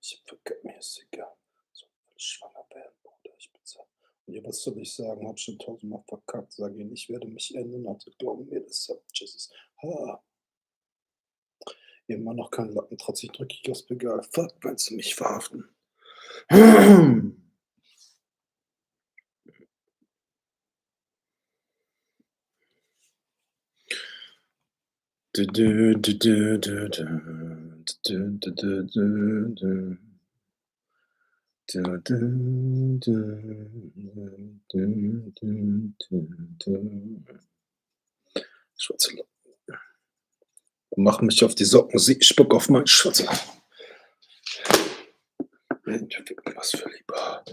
Ich vergesse mir ist egal. So, wenn ich schwanger werden, Bruder, ich bezahle. Und ja, was soll ich sagen? Hab schon tausendmal verkackt. Sage ihnen, ich werde mich ändern. Also glauben mir das ab. Jesus. Immer noch kein Lappen. Trotzdem drücke ich aufs Pedal. Fuck, wenn sie mich verhaften. Du, du, du, du, du, du. Du, du, du, du, du. Du, du, du, du, du, du. Schwarze Locken. Mach mich auf die Socken, sie spuck auf meinen Schutz. Was für lieber.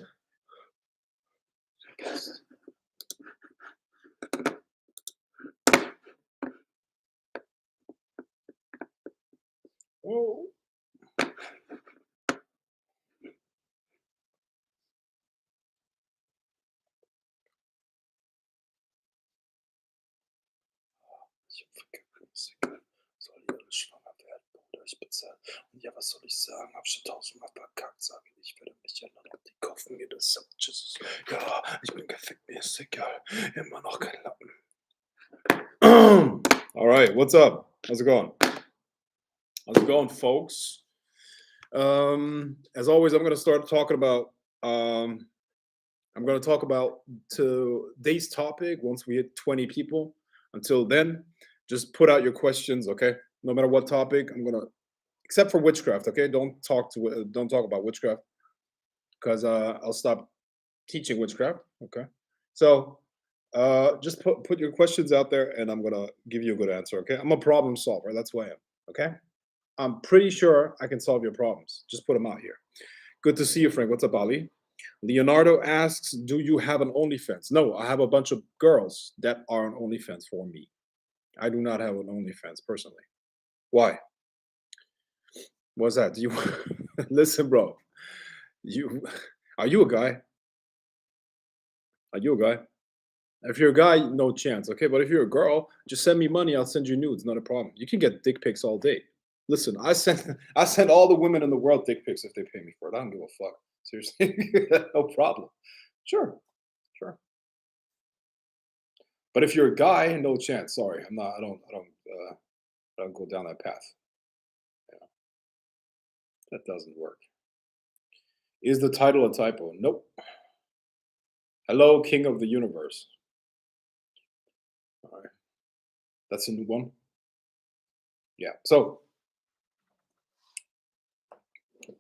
Oh. Ich hab vergessen, soll ich alle schwanger werden, Bruder, ich bezahle. Und ja, was soll ich sagen? Hab schon tausendmal verkackt, sage ich werde mich ändern und die kaufen mir das ab. Jesus. Ja, ich bin gefickt, mir ist egal. Immer noch kein Lappen. All right, what's up? How's it going? How's it going, folks? As always, I'm going to start talking about. I'm going to talk about today's topic once we hit 20 people. Until then, just put out your questions, okay? No matter what topic, I'm gonna, except for witchcraft, okay? Don't talk about witchcraft because I'll stop teaching witchcraft, okay? So just put your questions out there, and I'm gonna give you a good answer, okay? I'm a problem solver. That's who I am, okay? I'm pretty sure I can solve your problems. Just put them out here. Good to see you, Frank. What's up, Ali? Leonardo asks, do you have an OnlyFans? No, I have a bunch of girls that are on OnlyFans for me. I do not have an OnlyFans personally. Why? What's that? Do you listen, bro? You are you a guy? Are you a guy? If you're a guy, no chance, okay? But if you're a girl, just send me money. I'll send you nudes. Not a problem. You can get dick pics all day. Listen, I send all the women in the world dick pics if they pay me for it. I don't give a fuck. Seriously, no problem. Sure, sure. But if you're a guy, no chance. Sorry, I'm not. I don't go down that path. Yeah, that doesn't work. Is the title a typo? Nope. Hello, King of the Universe. All right, that's a new one. Yeah. So,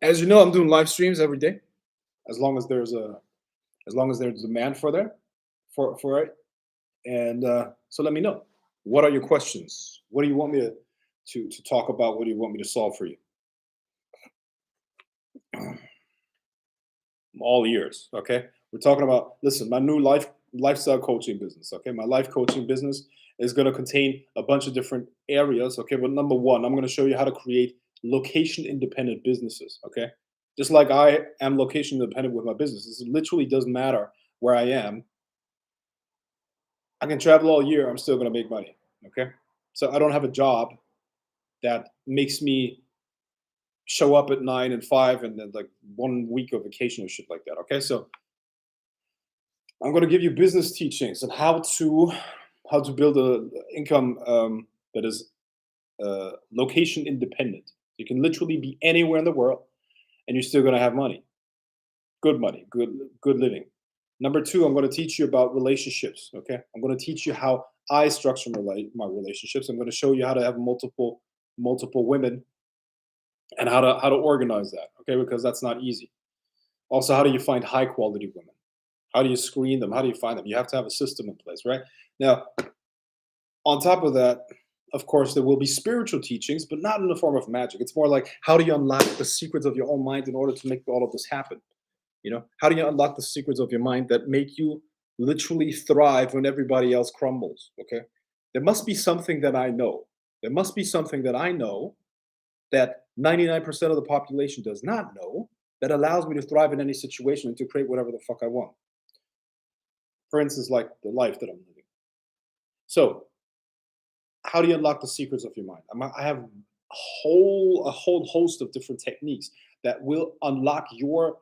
as you know, I'm doing live streams every day, as long as there's demand for it. And so, let me know. What are your questions? What do you want me to talk about? What do you want me to solve for you? I'm all ears. Okay. We're talking about, listen, my new lifestyle coaching business. Okay. My life coaching business is going to contain a bunch of different areas. Okay, but number one, I'm going to show you how to create location independent businesses. Okay, just like I am location independent with my businesses, it literally doesn't matter where I am. I can travel all year. I'm still going to make money. Okay, so I don't have a job that makes me show up at 9 and 5 and then like 1 week of vacation or shit like that. Okay, so I'm going to give you business teachings and how to build a income that is location independent. You can literally be anywhere in the world, and you're still going to have money, good living. Number two, I'm going to teach you about relationships. Okay, I'm going to teach you how I structure my relationships. I'm going to show you how to have multiple women and how to organize that. Okay, because that's not easy. Also, how do you find high quality women? How do you screen them? How do you find them? You have to have a system in place, right? Now, on top of that, of course, there will be spiritual teachings, but not in the form of magic. It's more like how do you unlock the secrets of your own mind in order to make all of this happen? How do you unlock the secrets of your mind that make you literally thrive when everybody else crumbles? Okay, there must be something that I know. There must be something that I know that 99% of the population does not know that allows me to thrive in any situation and to create whatever the fuck I want. For instance, like the life that I'm living. So, how do you unlock the secrets of your mind? I have a whole host of different techniques that will unlock your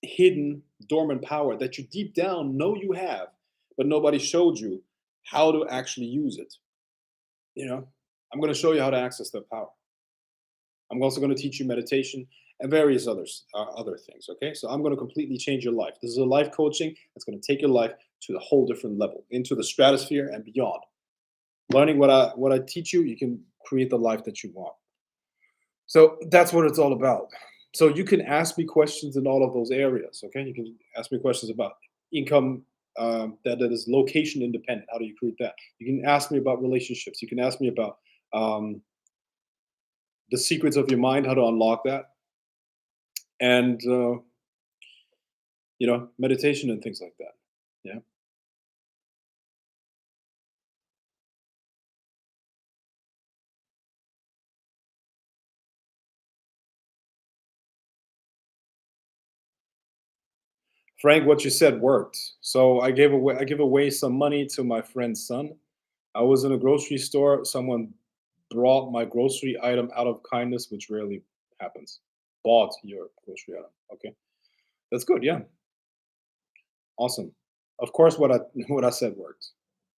hidden dormant power that you deep down know you have, but nobody showed you how to actually use it. You know, I'm going to show you how to access that power. I'm also going to teach you meditation and various other things. Okay, so I'm going to completely change your life. This is a life coaching that's going to take your life to a whole different level, into the stratosphere and beyond. Learning what I teach you, you can create the life that you want. So that's what it's all about. So you can ask me questions in all of those areas. Okay, you can ask me questions about income that is location independent. How do you create that? You can ask me about relationships. You can ask me about um, the secrets of your mind, how to unlock that, and meditation and things like that. Yeah. Frank, what you said worked. So I give away some money to my friend's son. I was in a grocery store. Someone brought my grocery item out of kindness, which rarely happens. Bought your grocery item. Okay, that's good. Yeah, awesome. Of course, what I what I said worked.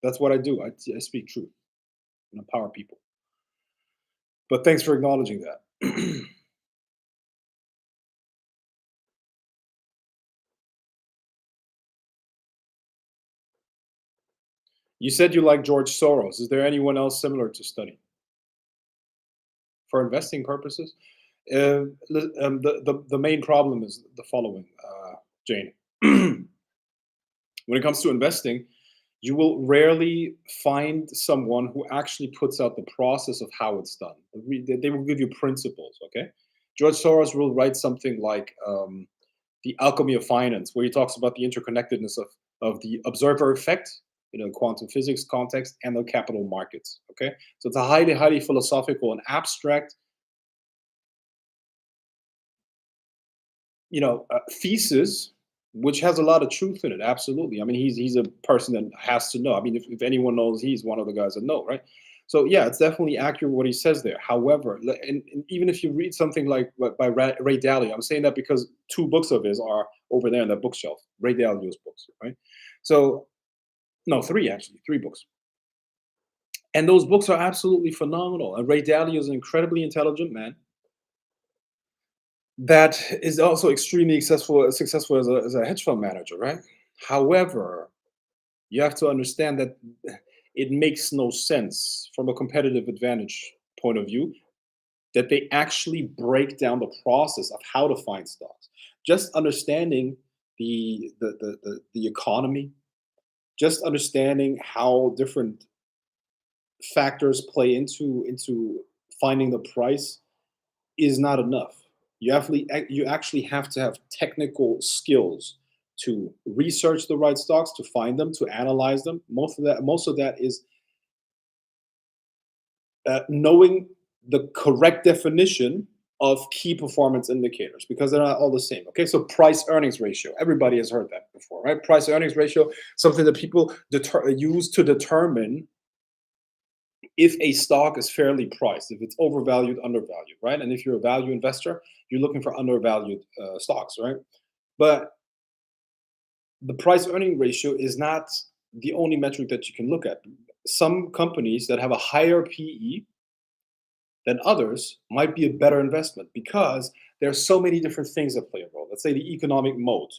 That's what I do. I speak truth and empower people. But thanks for acknowledging that. You said you like George Soros. Is there anyone else similar to study for investing purposes? The main problem is the following, Jane. When it comes to investing, you will rarely find someone who actually puts out the process of how it's done. They will give you principles. Okay, George Soros will write something like the alchemy of finance, where he talks about the interconnectedness of the observer effect, quantum physics context, and the capital markets. Okay, so it's a highly philosophical and abstract thesis, which has a lot of truth in it. Absolutely. I mean, he's a person that has to know. I mean, if anyone knows, he's one of the guys that know, right? So yeah, it's definitely accurate what he says there. However, and even if you read something like by Ray Dalio, I'm saying that because two books of his are over there on that bookshelf. Ray Dalio's books, right? So no, three actually, three books. And those books are absolutely phenomenal. And Ray Dalio is an incredibly intelligent man that is also extremely successful as a hedge fund manager, right? However, you have to understand that it makes no sense from a competitive advantage point of view that they actually break down the process of how to find stocks. Just understanding the economy, just understanding how different factors play into finding the price is not enough. You actually have to have technical skills to research the right stocks, to find them, to analyze them. Most of that is knowing the correct definition of key performance indicators, because they're not all the same. Okay, so price earnings ratio. Everybody has heard that before, right? Price earnings ratio, something that people use to determine if a stock is fairly priced, if it's overvalued, undervalued, right? And if you're a value investor, you're looking for undervalued stocks, right? But the price earning ratio is not the only metric that you can look at. Some companies that have a higher PE than others might be a better investment because there are so many different things that play a role. Let's say the economic mode.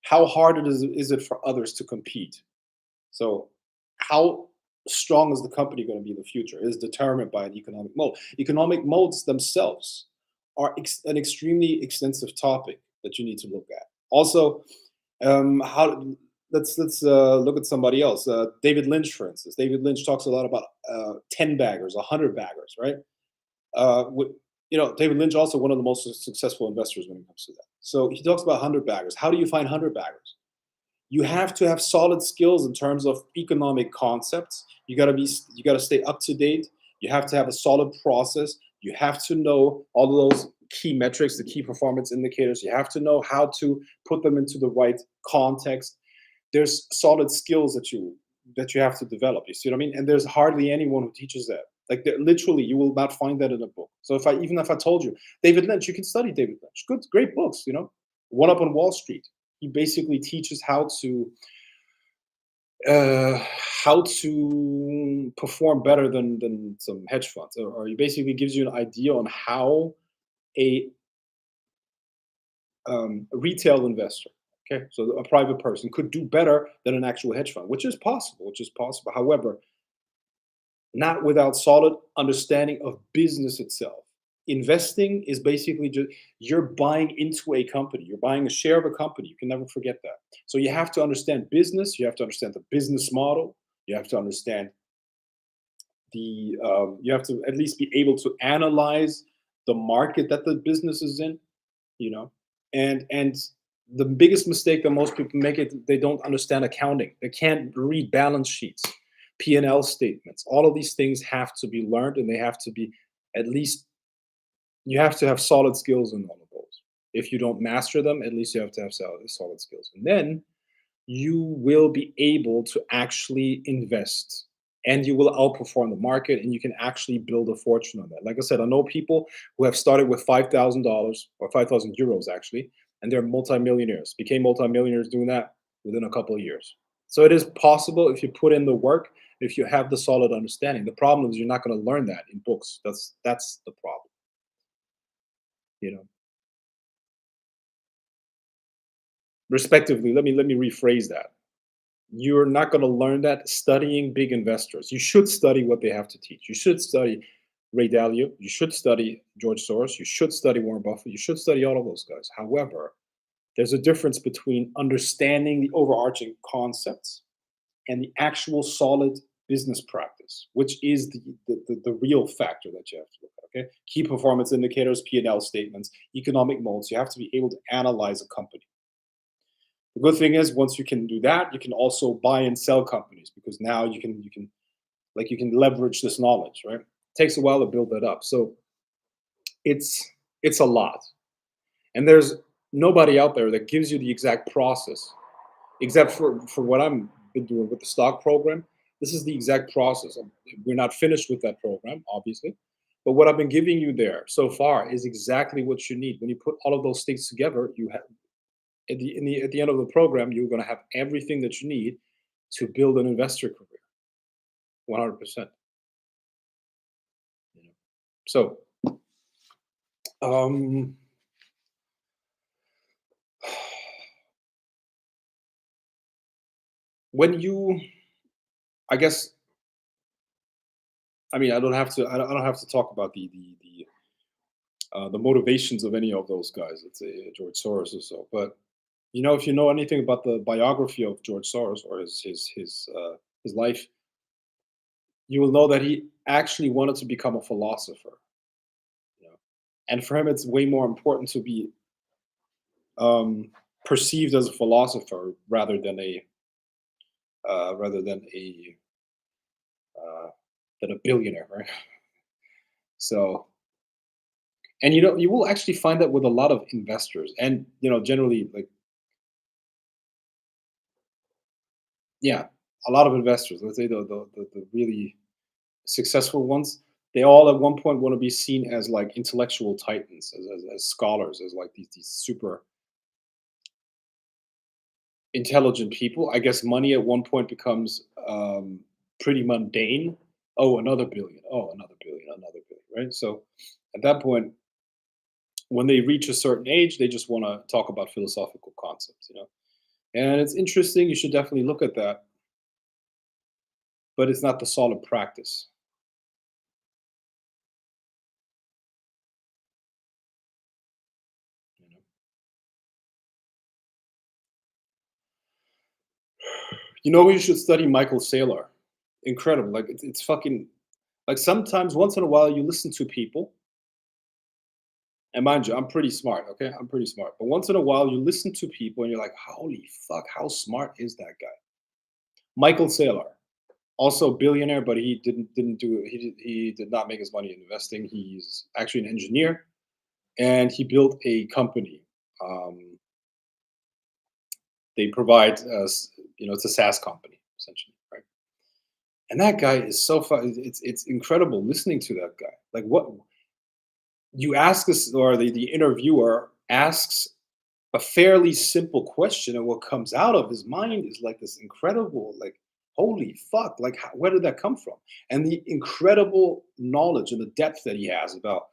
How hard is it for others to compete? So, how strong is the company going to be in the future is determined by an economic mode. Economic modes themselves are an extremely extensive topic that you need to look at. Also, how let's look at somebody else. David Lynch, for instance. David Lynch talks a lot about 10 baggers, 100 baggers, right? With, David Lynch also one of the most successful investors when it comes to that. So he talks about 100 baggers. How do you find 100 baggers? You have to have solid skills in terms of economic concepts. You got to stay up to date. You have to have a solid process. You have to know all of those key metrics, the key performance indicators. You have to know how to put them into the right context. There's solid skills that you have to develop. You see what I mean? And there's hardly anyone who teaches that. Like literally, you will not find that in a book. So even if I told you David Lynch, you can study David Lynch. Good, great books. One Up on Wall Street. He basically teaches uh, how to perform better than some hedge funds, or he basically gives you an idea on how a retail investor, okay, so a private person could do better than an actual hedge fund, which is possible. However, not without solid understanding of business itself. Investing is basically just you're buying into a company, you're buying a share of a company. You can never forget that. So you have to understand business, you have to understand the business model, you have to understand you have to at least be able to analyze the market that the business is in, you know. And the biggest mistake that most people make it they don't understand accounting. They can't read balance sheets, P&L statements. All of these things have to be learned, and they have to be at least you have to have solid skills in all of those. If you don't master them, at least you have to have solid skills. And then you will be able to actually invest, and you will outperform the market, and you can actually build a fortune on that. Like I said, I know people who have started with $5,000 or 5,000 euros actually, and they're multimillionaires, became multimillionaires doing that within a couple of years. So it is possible if you put in the work, if you have the solid understanding. The problem is you're not going to learn that in books. That's the problem, you know. Respectively, let me rephrase that. You're not going to learn that studying big investors. You should study what they have to teach. You should study Ray Dalio. You should study George Soros. You should study Warren Buffett. You should study all of those guys. However, there's a difference between understanding the overarching concepts and the actual solid business practice, which is the real factor that you have to look at. Okay, key performance indicators, P&L statements, economic modes. You have to be able to analyze a company. The good thing is once you can do that, you can also buy and sell companies, because now you can leverage this knowledge, right? It takes a while to build that up. So it's a lot. And there's nobody out there that gives you the exact process, except for what I'm been doing with the stock program. This is the exact process. We're not finished with that program, obviously. But what I've been giving you there so far is exactly what you need. When you put all of those things together, you have at the end of the program, you're going to have everything that you need to build an investor career, 100%. You know? So, um, when you, I guess, I mean, I don't have to talk about the motivations of any of those guys. Let's say George Soros or so. But if you know anything about the biography of George Soros or his life, you will know that he actually wanted to become a philosopher. You know, and for him, it's way more important to be um, perceived as a philosopher rather uh, than a billionaire, right? So, and you will actually find that with a lot of investors, and generally, like, yeah, a lot of investors. Let's say the really successful ones, they all at one point want to be seen as like intellectual titans, as scholars, as like these super intelligent people. I guess money at one point becomes pretty mundane. Oh, another billion. Oh, another billion. Another billion. Right. So at that point, when they reach a certain age, they just want to talk about philosophical concepts. And it's interesting. You should definitely look at that, but it's not the solid practice. You know, you should study Michael Saylor. Incredible. Like it's fucking like sometimes once in a while you listen to people. And mind you, I'm pretty smart, okay? I'm pretty smart. But once in a while, you listen to people and you're like, holy fuck, how smart is that guy? Michael Saylor, also billionaire, but he did not make his money in investing. He's actually an engineer, and he built a company. Um, they provide, it's a SaaS company essentially, right? And that guy is so fun. It's incredible listening to that guy. Like what you ask us, or the interviewer asks a fairly simple question, and what comes out of his mind is like this incredible, like, holy fuck, like where did that come from? And the incredible knowledge and the depth that he has about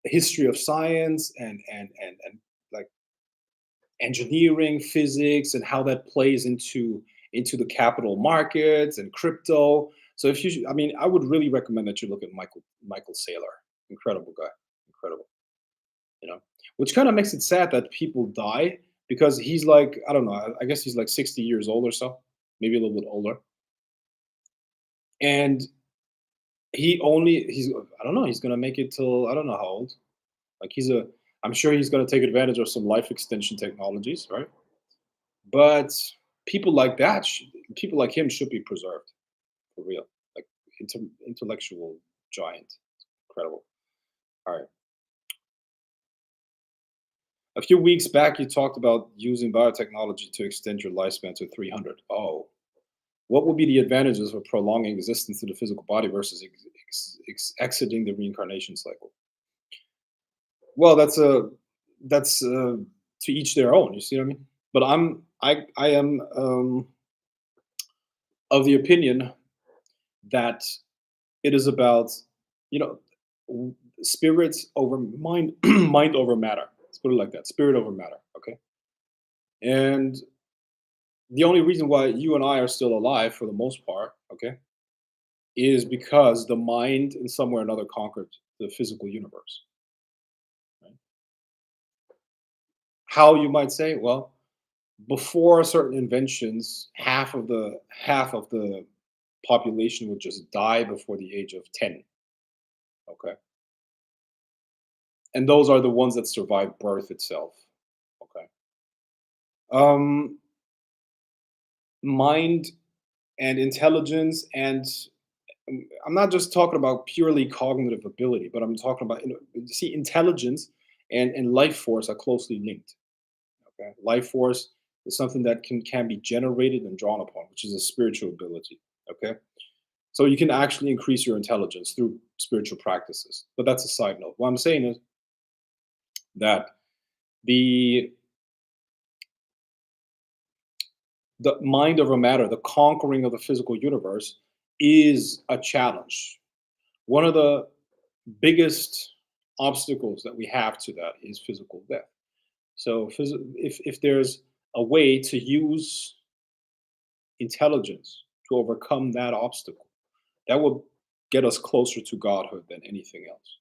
the history of science and like engineering, physics, and how that plays into the capital markets and crypto. So if I mean, I would really recommend that you look at Michael Saylor. Incredible guy. Incredible. Which kind of makes it sad that people die, because he's like, I don't know, I guess he's like 60 years old or so, maybe a little bit older. And I don't know, he's going to make it till, I don't know how old. Like I'm sure he's going to take advantage of some life extension technologies, right? But people like that, people like him should be preserved for real. Like intellectual giant. Incredible. All right. A few weeks back, you talked about using biotechnology to extend your lifespan to 300. Oh, what would be the advantages of prolonging existence in the physical body versus exiting the reincarnation cycle? Well, that's to each their own. You see what I mean? But I am of the opinion that it is about, you know spirits over mind, mind over matter. Let's put it like that: spirit over matter. Okay, and the only reason why you and I are still alive for the most part, okay, is because the mind in some way or another conquered the physical universe. Right? How, you might say? Well, before certain inventions, half of the population would just die before the age of 10. Okay, and those are the ones that survive birth itself. Okay, um, mind and intelligence, and I'm not just talking about purely cognitive ability, but I'm talking about, see, intelligence and life force are closely linked. Okay, life force is something that can be generated and drawn upon, which is a spiritual ability. Okay, so you can actually increase your intelligence through spiritual practices. But that's a side note. What I'm saying is that the the mind over matter, the conquering of the physical universe, is a challenge. One of the biggest obstacles that we have to that is physical death. So, if there's a way to use intelligence to overcome that obstacle, that will get us closer to godhood than anything else.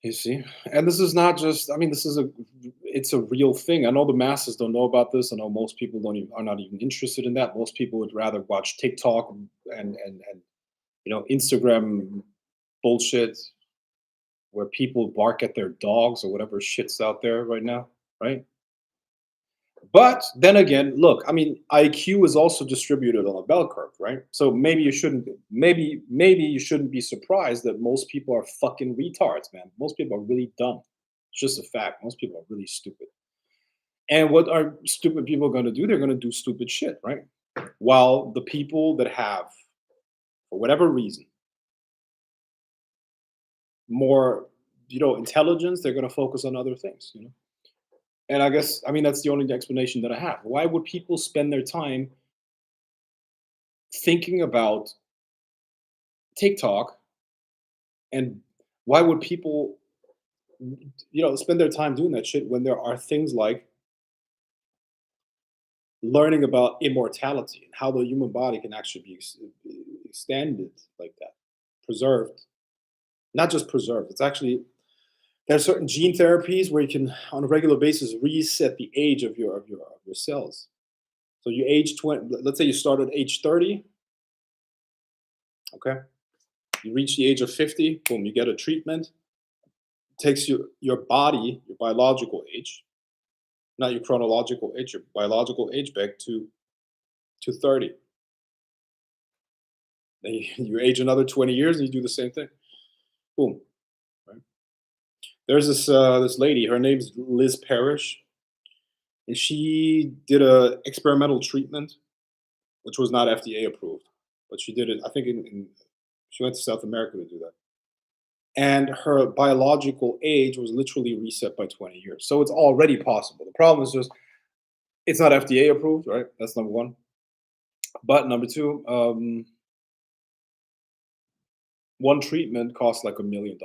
You see, and this is not just. I mean, it's a real thing. I know the masses don't know about this. I know most people don't even are not even interested in that. Most people would rather watch TikTok and Instagram bullshit. where people bark at their dogs or whatever shit's out there right now, right? But then again, look, I mean, IQ is also distributed on a bell curve, right? So maybe you shouldn't be surprised that most people are fucking retards, man. Most people are really dumb. It's just a fact. Most people are really stupid. And what are stupid people going to do? They're going to do stupid shit, right? While the people that have, for whatever reason, more, intelligence, they're going to focus on other things. And I guess, I mean, that's the only explanation that I have. Why would people spend their time thinking about TikTok, and why would people, spend their time doing that shit when there are things like learning about immortality and how the human body can actually be extended like that, preserved, not just preserved. It's actually there are certain gene therapies where you can, on a regular basis, reset the age of your cells. So you age 20. Let's say you start at age 30. Okay, you reach the age of 50. Boom, you get a treatment. Takes your body, your biological age, not your chronological age, your biological age back to 30. Then you age another 20 years and you do the same thing. Boom. Right? There's this lady. Her name's Liz Parrish, and she did a experimental treatment, which was not FDA approved, but she did it. I think she went to South America to do that, and her biological age was literally reset by 20 years. So it's already possible. The problem is just it's not FDA approved, right? That's number one. But number two, one treatment costs like $1 million.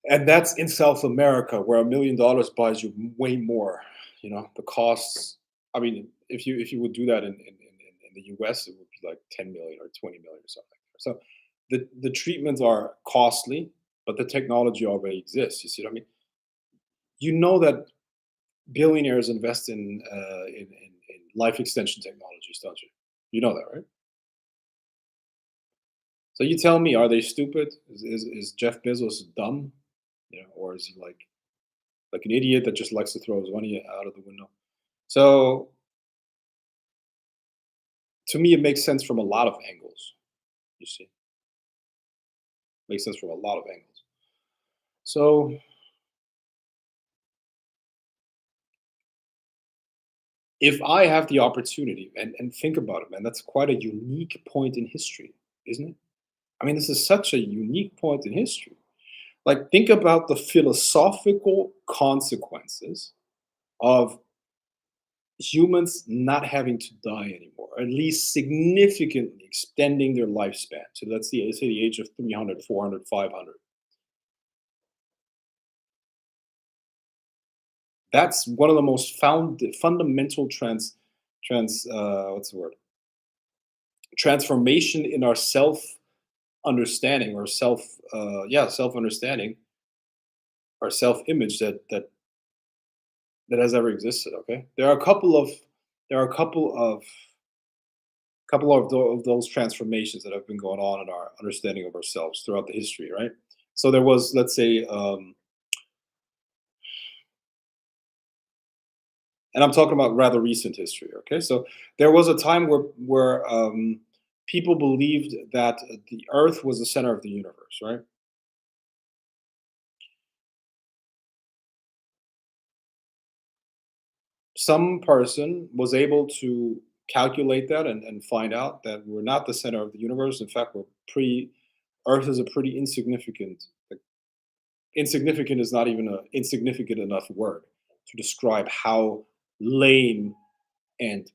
And that's in South America, where $1 million buys you way more. The costs. I mean, if you would do that in the US, it would be like 10 million or 20 million or something. So the treatments are costly, but the technology already exists. You see what I mean? You know that billionaires invest in life extension technologies, don't you? You know that, right? So you tell me, are they stupid? Is Jeff Bezos dumb? Or is he like an idiot that just likes to throw his money out of the window? So to me, it makes sense from a lot of angles. You see, makes sense from a lot of angles. So if I have the opportunity, and think about it, man, that's quite a unique point in history, isn't it? I mean, this is such a unique point in history. Like, think about the philosophical consequences of humans not having to die anymore, or at least significantly extending their lifespan. So let's say the age of 300, 400, 500. That's one of the most fundamental what's the word? Transformation in our self understanding, or self understanding, or self image that has ever existed. Okay, there are a couple of those transformations that have been going on in our understanding of ourselves throughout the history, right? So there was, let's say, and I'm talking about rather recent history. Okay, so there was a time where people believed that the Earth was the center of the universe, right? Some person was able to calculate that and find out that we're not the center of the universe. In fact, Earth is a pretty insignificant. Like, insignificant is not even an insignificant enough word to describe how lame and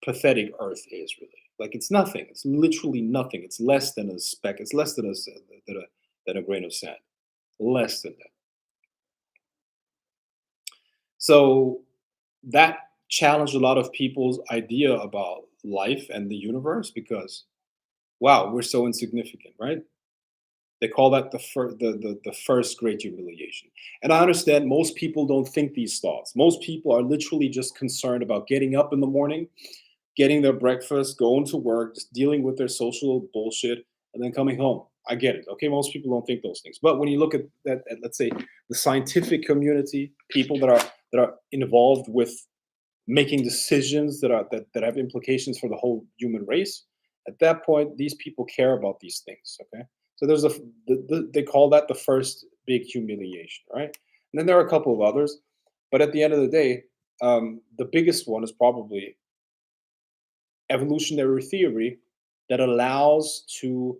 pathetic Earth is, really. Like, it's nothing. It's literally nothing. It's less than a speck. It's less than a grain of sand. Less than that. So that challenged a lot of people's idea about life and the universe, because wow, we're so insignificant, right? They call that the first great humiliation. And I understand most people don't think these thoughts. Most people are literally just concerned about getting up in the morning, getting their breakfast, going to work, just dealing with their social bullshit, and then coming home. I get it. Okay, most people don't think those things. But when you look at that, at, let's say, the scientific community, people that are involved with making decisions that have implications for the whole human race, at that point, these people care about these things. Okay, so there's they call that the first big humiliation, right? And then there are a couple of others, but at the end of the day, the biggest one is probably evolutionary theory that allows to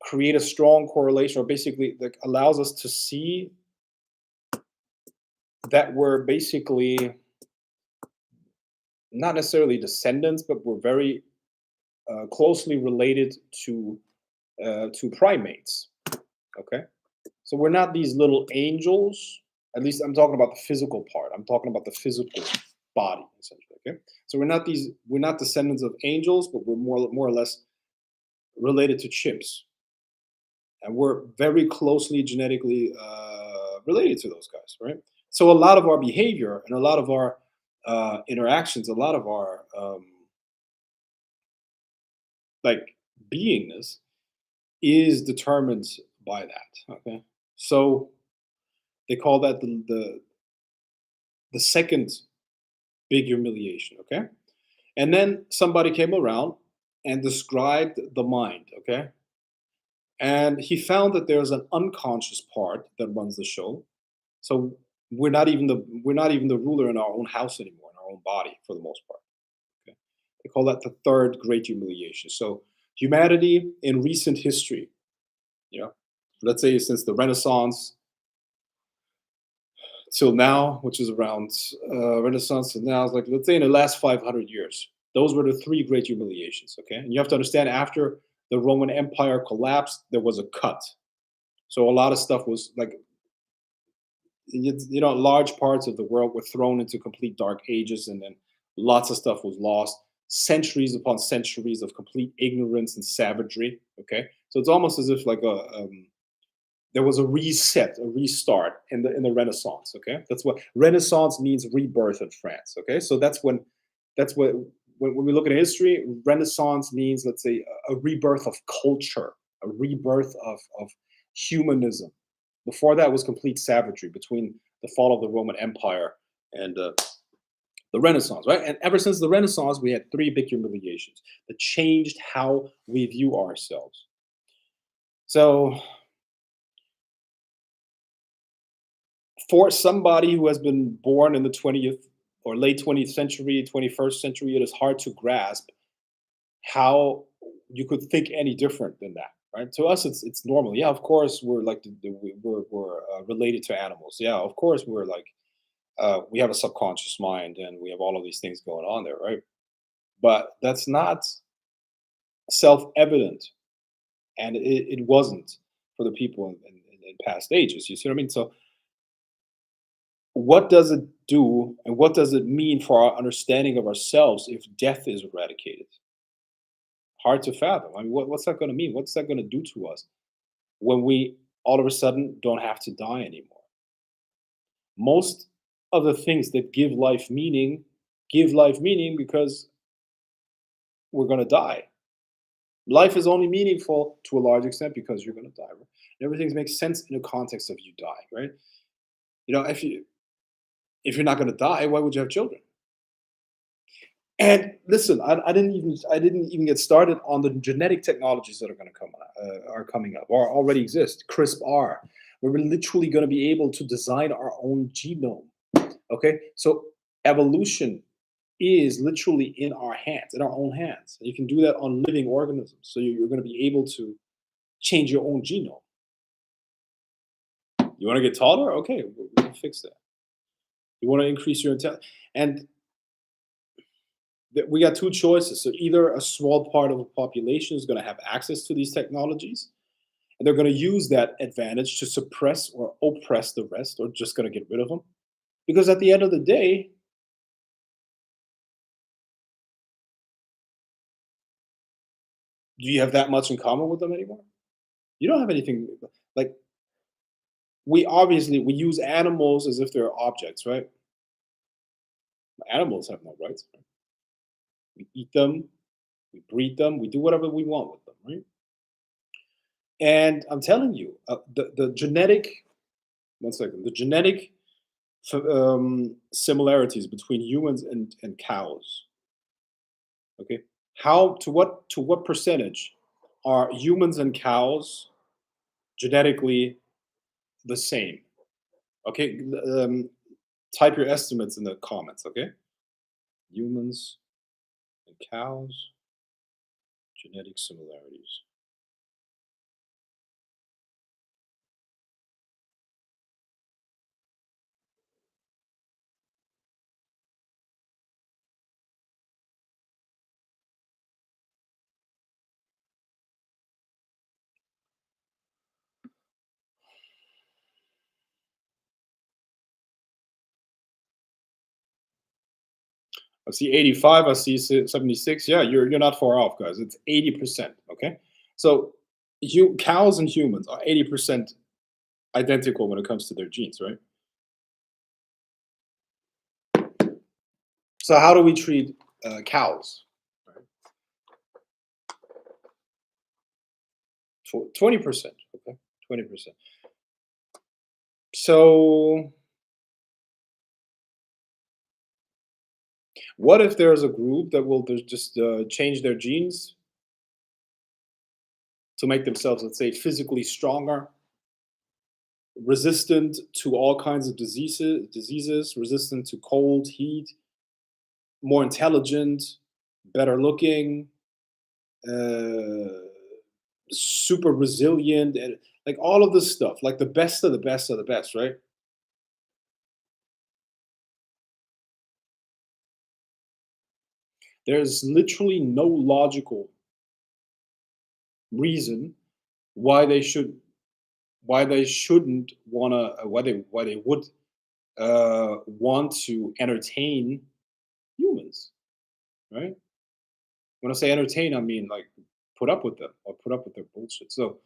create a strong correlation, or basically like allows us to see that we're basically not necessarily descendants, but we're very closely related to primates. Okay, so we're not these little angels. At least I'm talking about the physical part. I'm talking about the physical body, essentially. Okay, so we're not descendants of angels, but we're more or less related to chimps, and we're very closely genetically related to those guys, right? So a lot of our behavior and a lot of our interactions, a lot of our like beingness is determined by that. Okay, so they call that the second big humiliation. Okay, and then somebody came around and described the mind. Okay, and he found that there's an unconscious part that runs the show. So we're not even the ruler in our own house anymore, in our own body for the most part. Okay, they call that the third great humiliation. So humanity in recent history, you know, let's say since the Renaissance till now, which is around Renaissance to now, is like let's say in the last 500 years, those were the three great humiliations. Okay, and you have to understand after the Roman Empire collapsed, there was a cut. So a lot of stuff was like large parts of the world were thrown into complete dark ages, and then lots of stuff was lost. Centuries upon centuries of complete ignorance and savagery. Okay, so it's almost as if like there was a reset, a restart in the Renaissance. Okay, that's what Renaissance means, rebirth in France. Okay, so that's what when we look at history, Renaissance means, let's say, a rebirth of culture, a rebirth of humanism. Before that was complete savagery between the fall of the Roman Empire and the Renaissance, right? And ever since the Renaissance, we had three big humiliations that changed how we view ourselves. So, for somebody who has been born in the 20th or late 20th century, 21st century, it is hard to grasp how you could think any different than that, right? To us, it's normal. Yeah, of course, we're like we're related to animals. Yeah, of course, we're like we have a subconscious mind and we have all of these things going on there, right? But that's not self-evident, and it wasn't for the people in past ages. You see what I mean? So, what does it do, and what does it mean for our understanding of ourselves if death is eradicated? Hard to fathom. I mean, what's that going to mean? What's that going to do to us when we all of a sudden don't have to die anymore? Most of the things that give life meaning because we're going to die. Life is only meaningful to a large extent because you're going to die. Right? Everything makes sense in the context of you dying, right? You know, if you're not going to die, why would you have children? And listen, I didn't even get started on the genetic technologies that are going to are coming up or already exist. CRISPR, where we're literally going to be able to design our own genome. Okay, so evolution is literally in our hands, in our own hands. You can do that on living organisms. So you're going to be able to change your own genome. You want to get taller? Okay, we're going to fix that. You want to increase your intelligence, and we got two choices. So either a small part of the population is going to have access to these technologies, and they're going to use that advantage to suppress or oppress the rest, or just going to get rid of them. Because at the end of the day, do you have that much in common with them anymore? You don't have anything like we use animals as if they're objects, right? Animals have no rights. Right? We eat them, we breed them, we do whatever we want with them, right? And I'm telling you, the genetic, one second, the genetic similarities between humans and cows. Okay, how to what percentage are humans and cows genetically the same? Okay, type your estimates in the comments. Okay, humans and cows genetic similarities. I see 85. I see 76. Yeah, you're not far off, guys. It's 80%. Okay, so you cows and humans are 80% identical when it comes to their genes, right? So how do we treat cows? 20%. Okay, 20%. So what if there's a group that will just change their genes to make themselves, let's say, physically stronger, resistant to all kinds of diseases, resistant to cold, heat, more intelligent, better looking, uh, super resilient, and like all of this stuff, like the best of the best of the best, right? There's literally no logical reason why they should why they shouldn't wanna why they would want to entertain humans, right? When I say entertain, I mean like put up with them or put up with their bullshit. So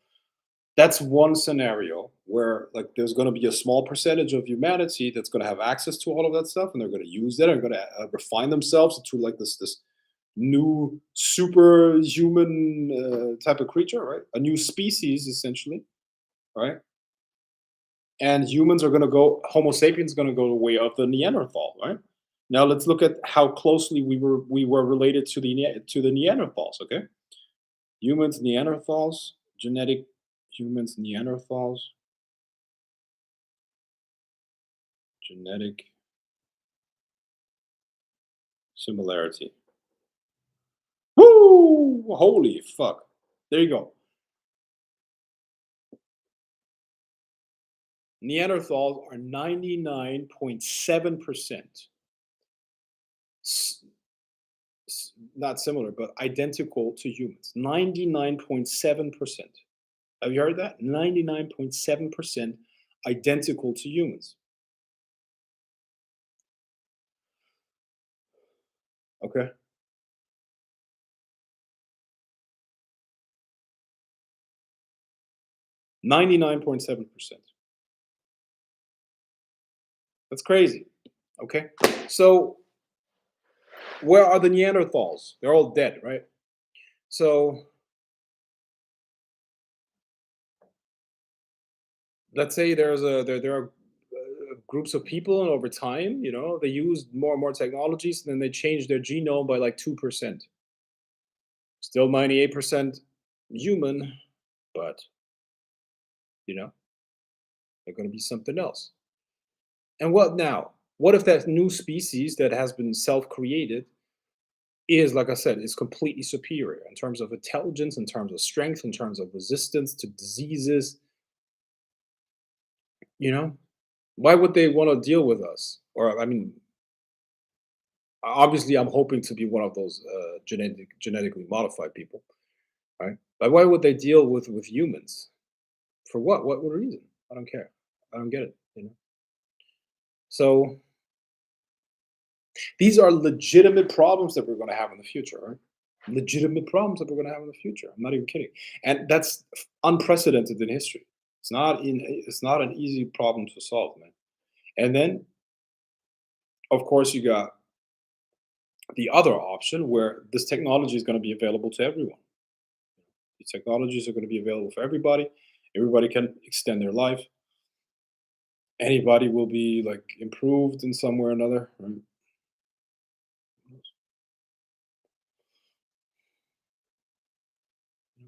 that's one scenario where like there's going to be a small percentage of humanity that's going to have access to all of that stuff, and they're going to use that and going to refine themselves into like this new superhuman type of creature, right? A new species essentially, right? And humans are going to go. Homo sapiens is going to go the way of the Neanderthal, right? Now let's look at how closely we were related to the Neanderthals. Okay, humans, Neanderthals, genetic humans, Neanderthals, genetic similarity. Woo! Holy fuck! There you go. Neanderthals are 99.7%, not similar, but identical to humans. 99.7%. Have you heard that? 99.7% identical to humans. Okay. 99.7%. That's crazy. Okay. So, where are the Neanderthals? They're all dead, right? So, let's say there are groups of people, and over time, they use more and more technologies, and then they change their genome by like 2%. Still 98% human, but you know they're going to be something else. And what now? What if that new species that has been self-created is, like I said, is completely superior in terms of intelligence, in terms of strength, in terms of resistance to diseases? You know, why would they want to deal with us? Or I mean, obviously, I'm hoping to be one of those genetically modified people, right? But why would they deal with humans? For what? What reason? I don't care. I don't get it. So these are legitimate problems that we're going to have in the future, right? Legitimate problems that we're going to have in the future. I'm not even kidding, and that's unprecedented in history. It's not an easy problem to solve, man. And then, of course, you got the other option where this technology is going to be available to everyone. These technologies are going to be available for everybody. Everybody can extend their life. Anybody will be like improved in some way or another. Right?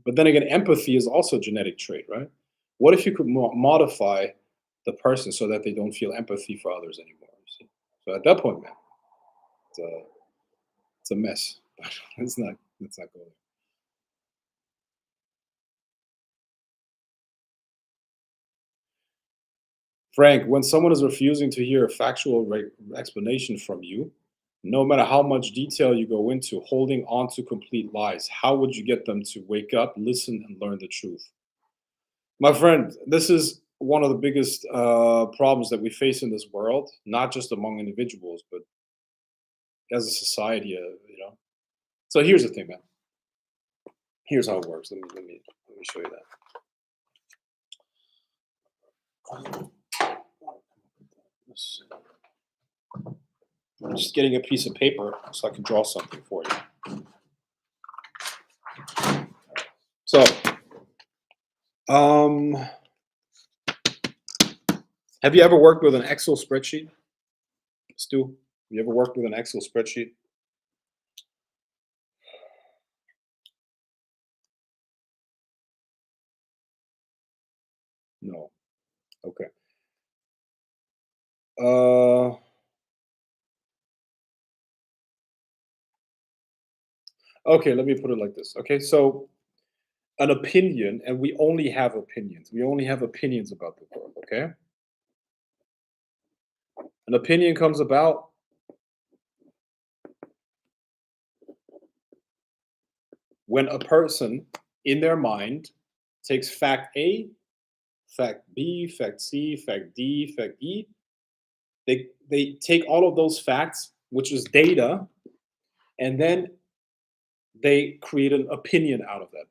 But then again, empathy is also a genetic trait, right? What if you could modify the person so that they don't feel empathy for others anymore? You see? So at that point, man, it's a, it's a mess. it's not. It's not going. Frank, when someone is refusing to hear a factual explanation from you, no matter how much detail you go into, holding on to complete lies, how would you get them to wake up, listen, and learn the truth? My friend, this is one of the biggest problems that we face in this world, not just among individuals, but as a society. So here's the thing, man. Here's how it works. Let me show you that. I'm just getting a piece of paper so I can draw something for you. So, um, have you ever worked with an Excel spreadsheet, Stu? You ever worked with an Excel spreadsheet? No. Okay. Uh, okay, let me put it like this. Okay, so an opinion, and we only have opinions. We only have opinions about the world, okay? An opinion comes about when a person in their mind takes fact A, fact B, fact C, fact D, fact E. They take all of those facts, which is data, and then they create an opinion out of that.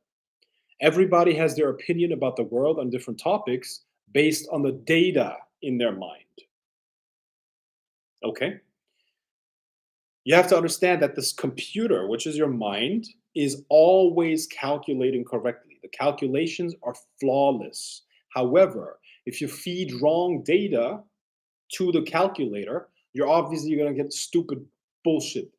Everybody has their opinion about the world on different topics based on the data in their mind. Okay? You have to understand that this computer, which is your mind, is always calculating correctly. The calculations are flawless. However, if you feed wrong data to the calculator, you're obviously going to get stupid bullshit.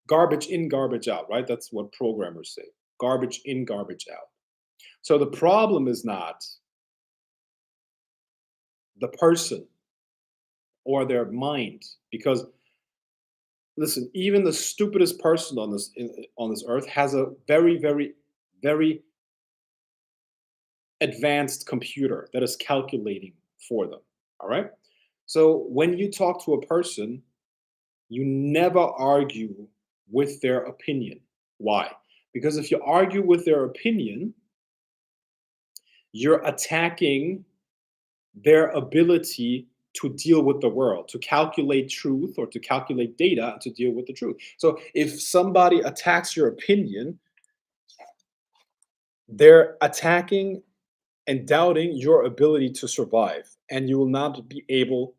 Garbage in, garbage out, right? That's what programmers say. Garbage in, garbage out. So the problem is not the person or their mind, because listen, even the stupidest person on this earth has a very, very, very advanced computer that is calculating for them. All right. So when you talk to a person, you never argue with their opinion. Why? Because if you argue with their opinion, you're attacking their ability to deal with the world, to calculate truth or to calculate data to deal with the truth. So if somebody attacks your opinion, they're attacking and doubting your ability to survive, and you will not be able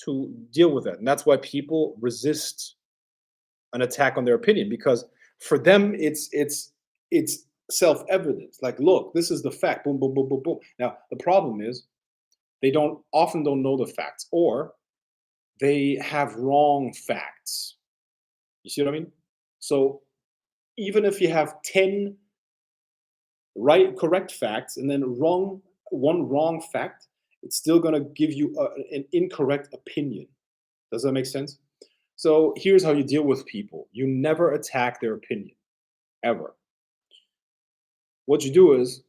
to deal with it. And that's why people resist an attack on their opinion, because for them it's self-evident. Like, look, this is the fact. Boom, boom, boom, boom, boom. Now the problem is they don't know the facts, or they have wrong facts. You see what I mean? So even if you have 10 correct facts and then one wrong fact, it's still going to give you an incorrect opinion. Does that make sense? So here's how you deal with people. You never attack their opinion, ever. What you do is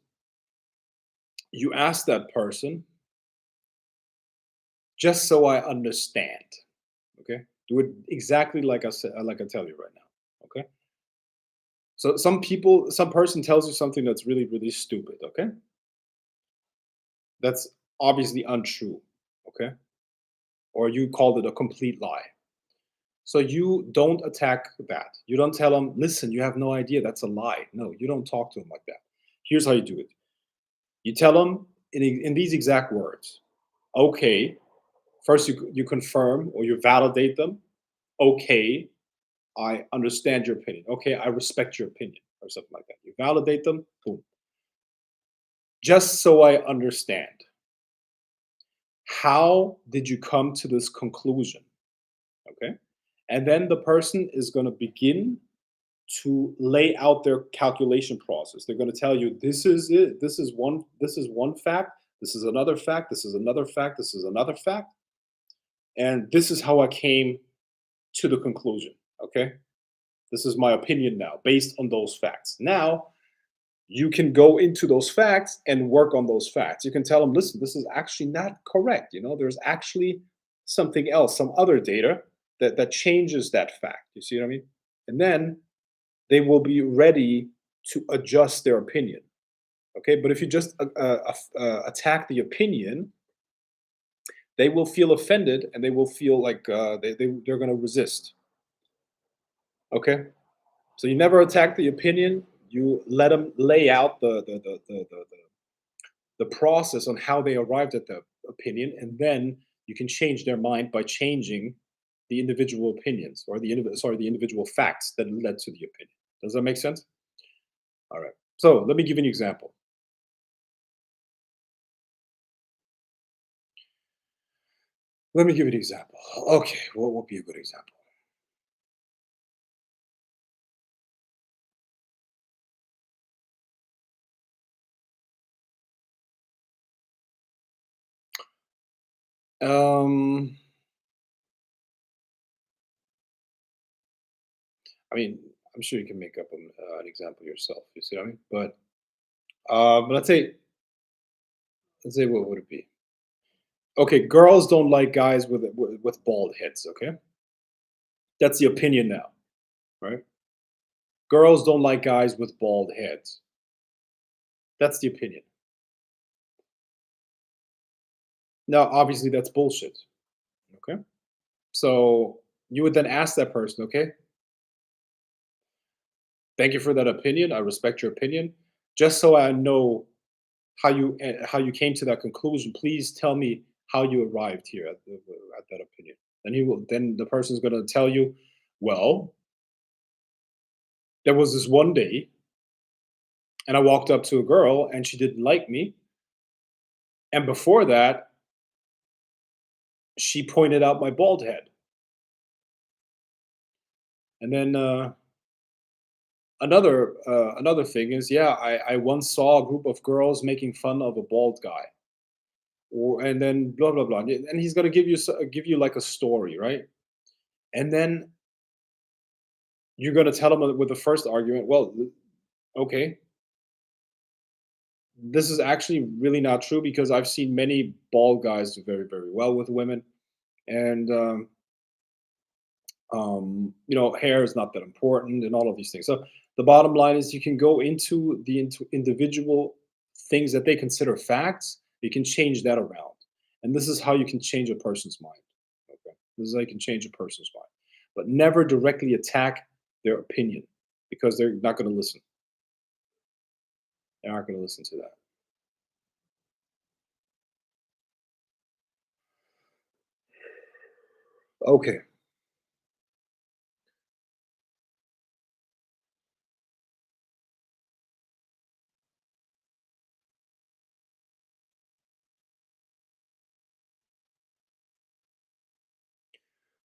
you ask that person, just so I understand. Okay? Do it exactly like I said, like I tell you right now. Okay? So some person tells you something that's really, really stupid. Okay? That's obviously untrue. Okay? Or you called it a complete lie. So you don't attack that. You don't tell them, listen, you have no idea. That's a lie. No, you don't talk to them like that. Here's how you do it. You tell them in these exact words. Okay. First, you confirm or you validate them. Okay. I understand your opinion. Okay. I respect your opinion. or something like that. You validate them, boom. Just so I understand, how did you come to this conclusion? Okay. And then the person is going to begin to lay out their calculation process. They're going to tell you this is it. This is one fact. This is another fact. This is another fact. This is another fact. And this is how I came to the conclusion. Okay. This is my opinion now based on those facts. Now you can go into those facts and work on those facts. You can tell them, listen, this is actually not correct. There's actually something else, some other data that changes that fact. You see what I mean? And then they will be ready to adjust their opinion. Okay, but if you just attack the opinion, they will feel offended and they will feel like they're going to resist. Okay, so you never attack the opinion. You let them lay out the process on how they arrived at the opinion, and then you can change their mind by changing the individual opinions or the individual facts that led to the opinion. Does that make sense? All right. So let me give you an example. Let me give you an example. Okay, what would be a good example? Um, I mean, I'm sure you can make up an example yourself. You see what I mean? But let's say what would it be? Okay, girls don't like guys with bald heads. Okay, that's the opinion now, right? Girls don't like guys with bald heads. That's the opinion. Now, obviously, that's bullshit. Okay, so you would then ask that person, okay, thank you for that opinion. I respect your opinion. Just so I know how you came to that conclusion, please tell me how you arrived here at that opinion. Then the person's going to tell you, well, there was this one day and I walked up to a girl and she didn't like me, and before that she pointed out my bald head. And then another thing is, yeah, I once saw a group of girls making fun of a bald guy, and then blah blah blah, and he's going to give you like a story, right? And then you're going to tell him with the first argument, well, okay, this is actually really not true because I've seen many bald guys do very, very well with women. And, hair is not that important and all of these things. So the bottom line is you can go into individual things that they consider facts. You can change that around. And this is how you can change a person's mind. Okay. This is how you can change a person's mind. But never directly attack their opinion because they're not going to listen. They aren't going to listen to that. Okay.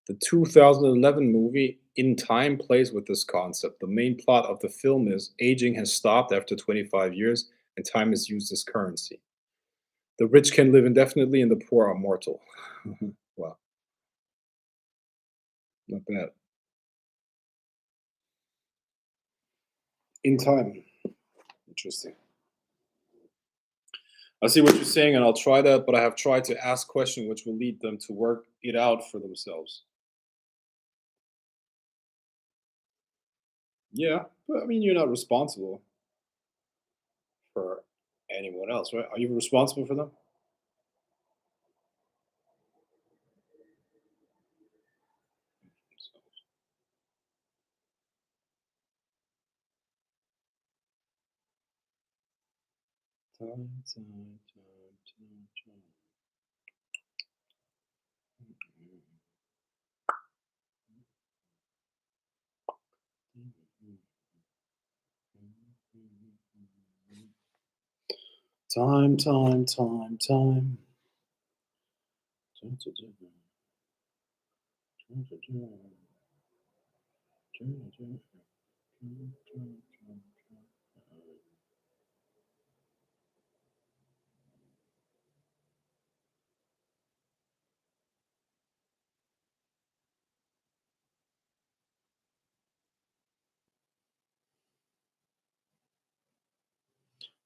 The 2011 movie In Time plays with this concept. The main plot of the film is aging has stopped after 25 years and time is used as currency. The rich can live indefinitely and the poor are mortal. Wow, not bad. In Time. Interesting. I see what you're saying and I'll try that, but I have tried to ask questions which will lead them to work it out for themselves. Yeah, but I mean, you're not responsible for anyone else, right? Are you responsible for them? Time, time, time, time, time. Time, time, time, time.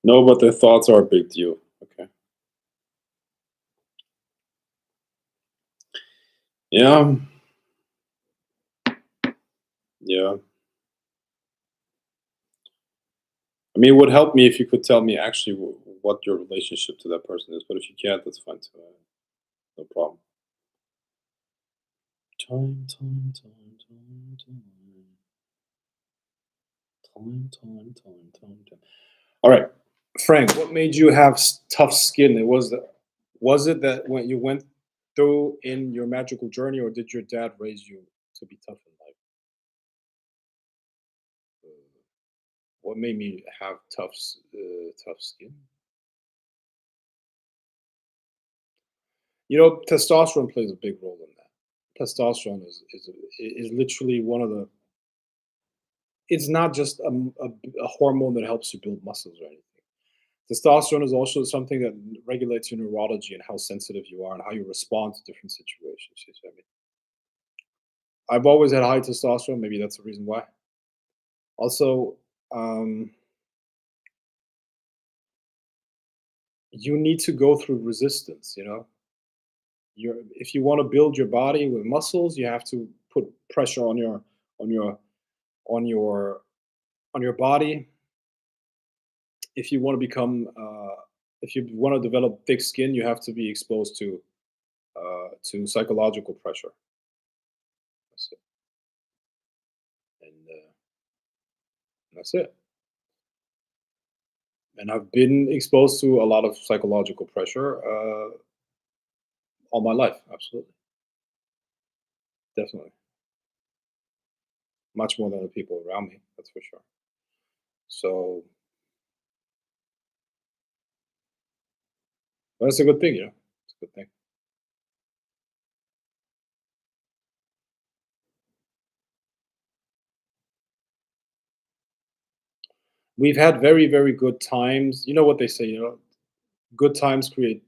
No, but their thoughts are a big deal. Okay. Yeah. Yeah. I mean, it would help me if you could tell me actually what your relationship to that person is. But if you can't, that's fine too. No problem. Time, time, time, time, time. Time, time, time, time, time. All right, Frank. What made you have tough skin? Was it that when you went through in your magical journey, or did your dad raise you to be tough in life? What made me have tough skin? You know, testosterone plays a big role in that. Testosterone is literally one of the. It's not just a hormone that helps you build muscles or anything. Testosterone is also something that regulates your neurology and how sensitive you are and how you respond to different situations. You see what I mean? I've always had high testosterone. Maybe that's the reason why. Also, um, you need to go through resistance. You know, if you want to build your body with muscles, you have to put pressure on your on your on your body. If you want to if you want to develop thick skin, you have to be exposed to psychological pressure. That's it. And that's it. And I've been exposed to a lot of psychological pressure all my life. Absolutely, definitely, much more than the people around me. That's for sure. So that's a good thing, you know. It's a good thing. We've had very, very good times. You know what they say, you know, good times create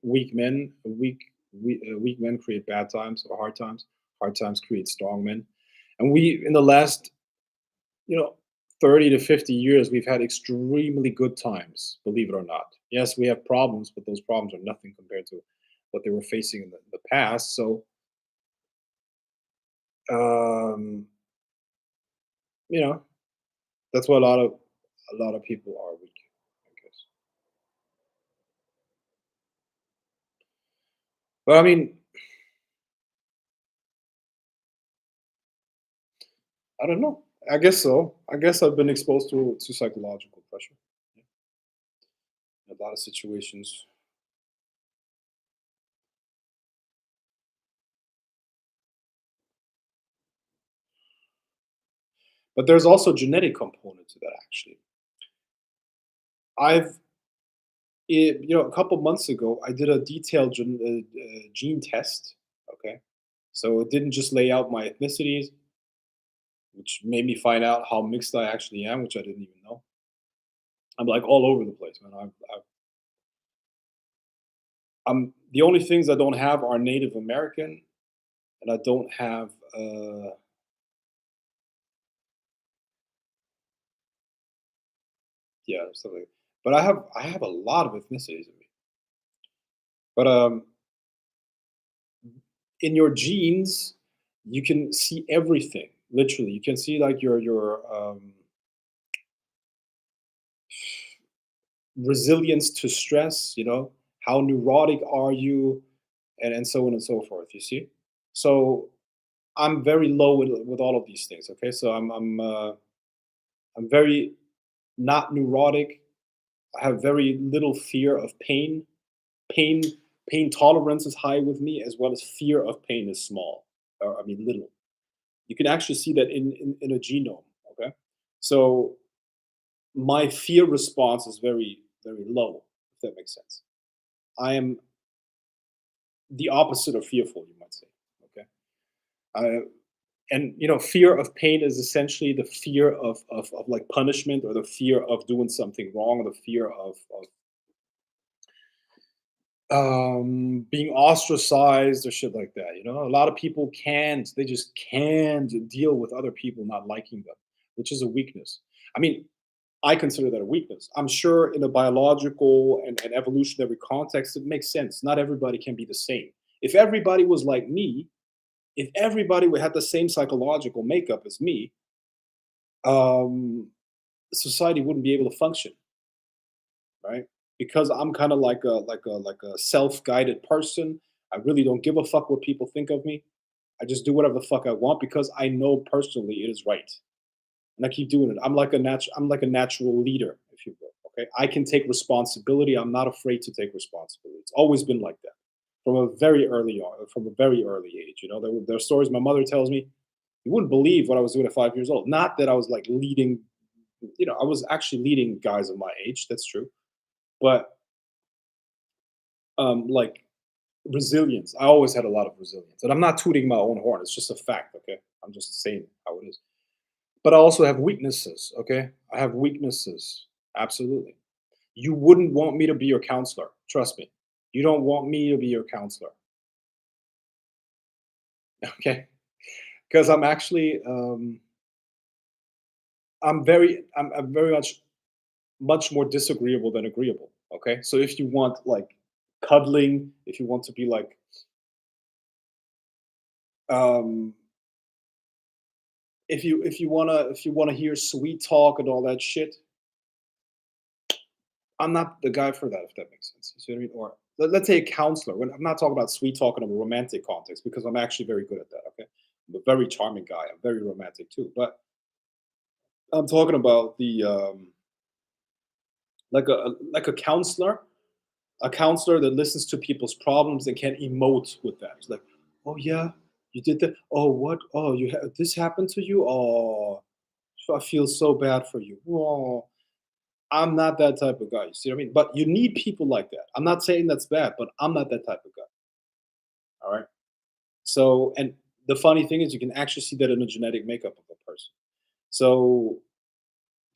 weak men. Weak men create bad times or hard times. Hard times create strong men. And we, in the last, you know, 30 to 50 years, we've had extremely good times, believe it or not. Yes, we have problems, but those problems are nothing compared to what they were facing in the past. So, um, you know, that's why a lot of people are weak, I guess. But I mean, I don't know. I guess so. I guess I've been exposed to psychological pressure in a lot of situations. But there's also genetic component to that. Actually, I've a couple months ago, I did a detailed gene test. Okay, so it didn't just lay out my ethnicities, which made me find out how mixed I actually am, which I didn't even know. I'm like all over the place, man. I'm the only things I don't have are Native American, and I don't have yeah, something. But I have a lot of ethnicities in me. But in your genes, you can see everything. Literally, you can see like your resilience to stress. You know, how neurotic are you, and so on and so forth. You see, so I'm very low with all of these things. Okay, so I'm very not neurotic. I have very little fear of pain. Pain pain tolerance is high with me, as well as fear of pain is small, or I mean little. You can actually see that in a genome. Okay, so my fear response is very low, if that makes sense. I am the opposite of fearful, you might say. Okay. I, and fear of pain is essentially the fear of like punishment, or the fear of doing something wrong, or the fear of being ostracized or shit like that. A lot of people can't, they just can't deal with other people not liking them, which is a weakness. I mean, I consider that a weakness. I'm sure in a biological and evolutionary context, it makes sense. Not everybody can be the same. If everybody was like me, if everybody would have the same psychological makeup as me, um, society wouldn't be able to function, right? Because I'm kind of like a self-guided person. I really don't give a fuck what people think of me. I just do whatever the fuck I want because I know personally it is right, and I keep doing it. I'm like a natural leader, if you will. Okay, I can take responsibility. I'm not afraid to take responsibility. It's always been like that from a very early on, from a very early age. There are stories my mother tells me. You wouldn't believe what I was doing at 5 years old. Not that I was like leading. I was actually leading guys of my age. That's true, but like resilience. I always had a lot of resilience, and I'm not tooting my own horn. It's just a fact. Okay, I'm just saying how it is. But I also have weaknesses. Okay, I have weaknesses. Absolutely. You wouldn't want me to be your counselor. Trust me. You don't want me to be your counselor. Okay, because I'm actually I'm very much more disagreeable than agreeable. Okay, so if you want like cuddling, if you want to be like um if you wanna hear sweet talk and all that shit, I'm not the guy for that, if that makes sense. You see what I mean? Or let's say a counselor. When I'm not talking about sweet talk in a romantic context, because I'm actually very good at that. Okay, I'm a very charming guy. I'm very romantic too. But I'm talking about the like a counselor that listens to people's problems and can emote with that. It's like, oh yeah, you did that. Oh what? Oh, this happened to you. Oh, I feel so bad for you. Oh, I'm not that type of guy. You see what I mean? But you need people like that. I'm not saying that's bad, but I'm not that type of guy. All right. So, and the funny thing is, you can actually see that in the genetic makeup of a person. So,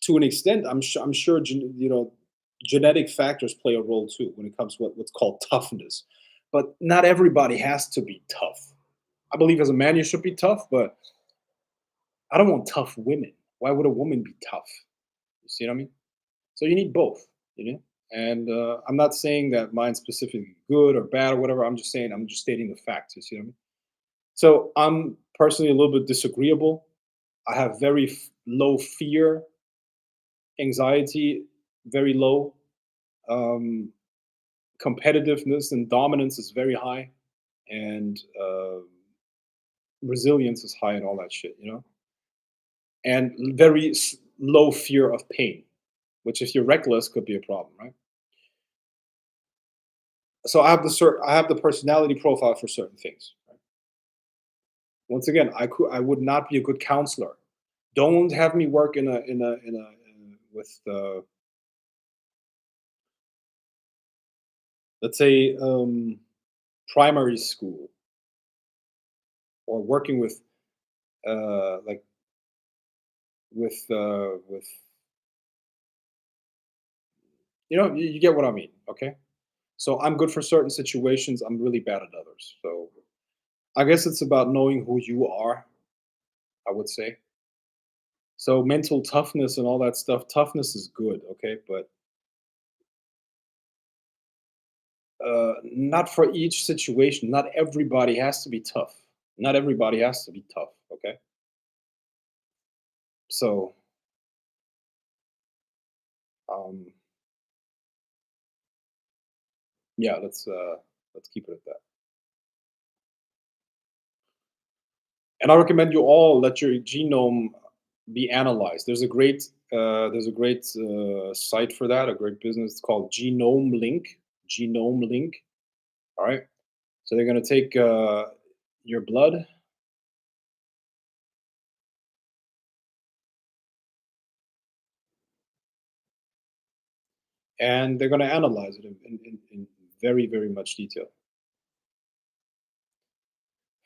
to an extent, I'm sure genetic factors play a role too when it comes to what's called toughness. But not everybody has to be tough. I believe as a man you should be tough, but I don't want tough women. Why would a woman be tough? You see what I mean? So you need both, you know. And I'm not saying that mine's specifically good or bad or whatever. I'm just stating the facts. You see what I mean? So I'm personally a little bit disagreeable. I have very low fear, anxiety, very low. Um, Competitiveness and dominance is very high, and resilience is high, and all that shit. And very low fear of pain, which if you're reckless could be a problem, right? So I have the personality profile for certain things. Right? Once again, I would not be a good counselor. Don't have me work in with let's say primary school, or working with like with you get what I mean. Okay, so I'm good for certain situations. I'm really bad at others. So I guess it's about knowing who you are, I would say. So mental toughness and all that stuff. Toughness is good, okay, but not for each situation. Not everybody has to be tough. Not everybody has to be tough. Okay, so um, yeah, let's keep it at that. And I recommend you all let your genome be analyzed. There's a great site for that. A great business called Genome Link. Genome Link. All right. So they're gonna take your blood. and they're going to analyze it in very, very much detail.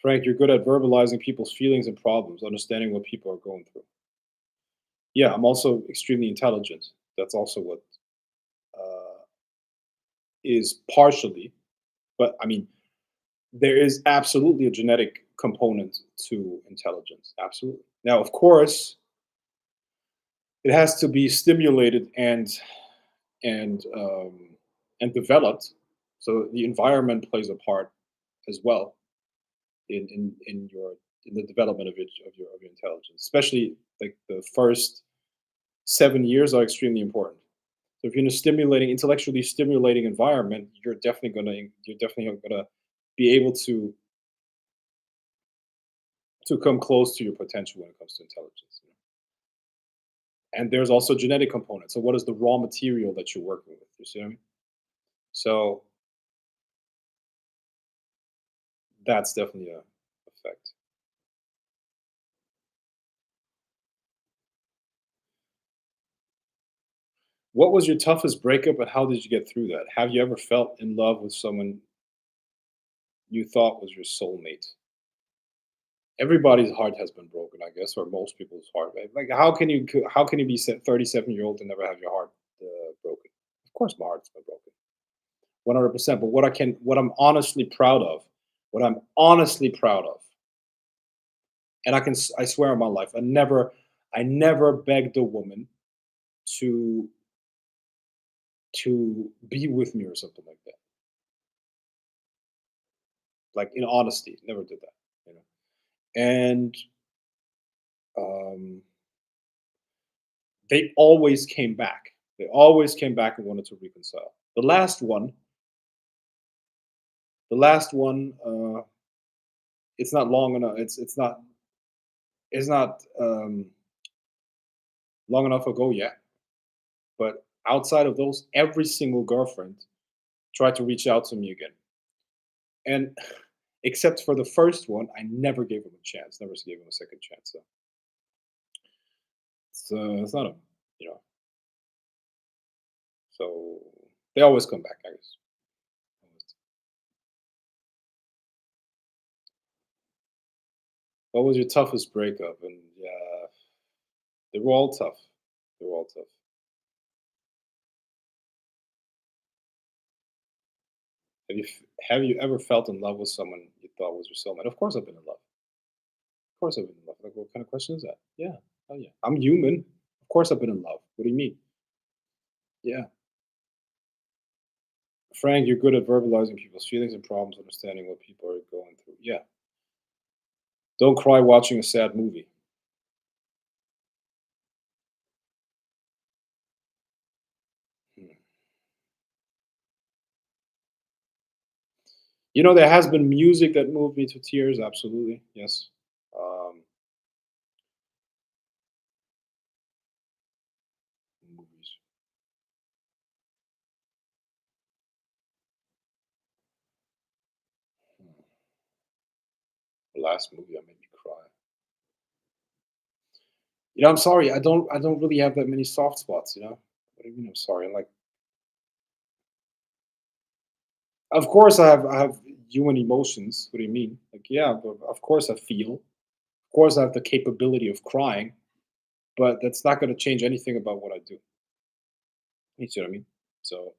Frank, you're good at verbalizing people's feelings and problems, understanding what people are going through. Yeah, I'm also extremely intelligent. That's also what uh, is partially, but I mean, there is absolutely a genetic component to intelligence. Absolutely. Now, of course, it has to be stimulated and and developed. So the environment plays a part as well in your in the development of your intelligence, especially like the first 7 years are extremely important. So if you're in a intellectually stimulating environment, you're definitely gonna be able to come close to your potential when it comes to intelligence. And there's also genetic components. So what is the raw material that you're working with? You see what I mean? So that's definitely a effect. What was your toughest breakup and how did you get through that? Have you ever felt in love with someone you thought was your soulmate? Everybody's heart has been broken, I guess, or most people's heart. Right? Like, how can you be 37-year-old and never have your heart broken? Of course, my heart's been broken, 100%. But what I'm honestly proud of, what I'm honestly proud of, and I swear on my life, I never begged a woman to be with me or something like that. Like in honesty, never did that. You know, and um, they always came back. They always came back and wanted to reconcile. The last one, it's not long enough. It's not long enough ago yet. But outside of those, every single girlfriend tried to reach out to me again, and except for the first one, I never gave him a chance. Never gave him a second chance. So it's not a you know. So they always come back, I guess. What was your toughest breakup? And yeah, they were all tough. They were all tough. Have you ever felt in love with someone you thought was your soulmate? Of course, I've been in love. Of course, I've been in love. Like, what kind of question is that? Yeah, oh yeah. I'm human. Of course, I've been in love. What do you mean? Yeah, Frank, you're good at verbalizing people's feelings and problems, understanding what people are going through. Yeah, don't cry watching a sad movie. Hmm. There has been music that moved me to tears. Absolutely, yes. Um, Movies. Hmm. The last movie that made me cry. I'm sorry. I don't really have that many soft spots. What do you mean? I'm sorry. Like, of course, I have human emotions. What do you mean? Like, yeah, but of course I feel. Of course, I have the capability of crying, but that's not going to change anything about what I do. You see what I mean? So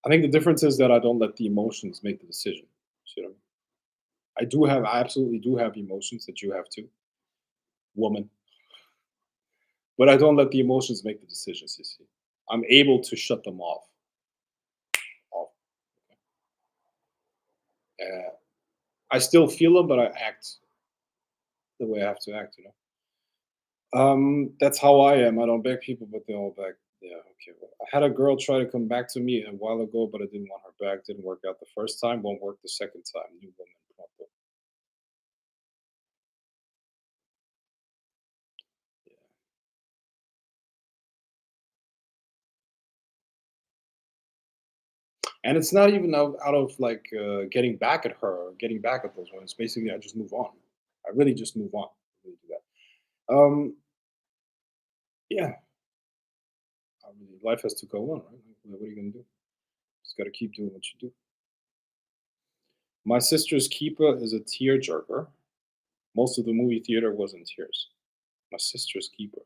I think the difference is that I don't let the emotions make the decision. See what I mean? I absolutely do have emotions that you have too, woman, but I don't let the emotions make the decisions. You see, I'm able to shut them off. Uh, I still feel them, but I act the way I have to act. That's how I am. I don't beg people, but they all beg. Yeah, okay. Well, I had a girl try to come back to me a while ago, but I didn't want her back. Didn't work out the first time. Won't work the second time. New woman. Pronto. Yeah. And it's not even out of like getting back at her or getting back at those ones. Basically, I just move on. I really just move on. I really do that. Yeah, I mean, life has to go on, right? What are you gonna do? Just gotta keep doing what you do. My sister's keeper is a tearjerker. Most of the movie theater was in tears. My sister's keeper.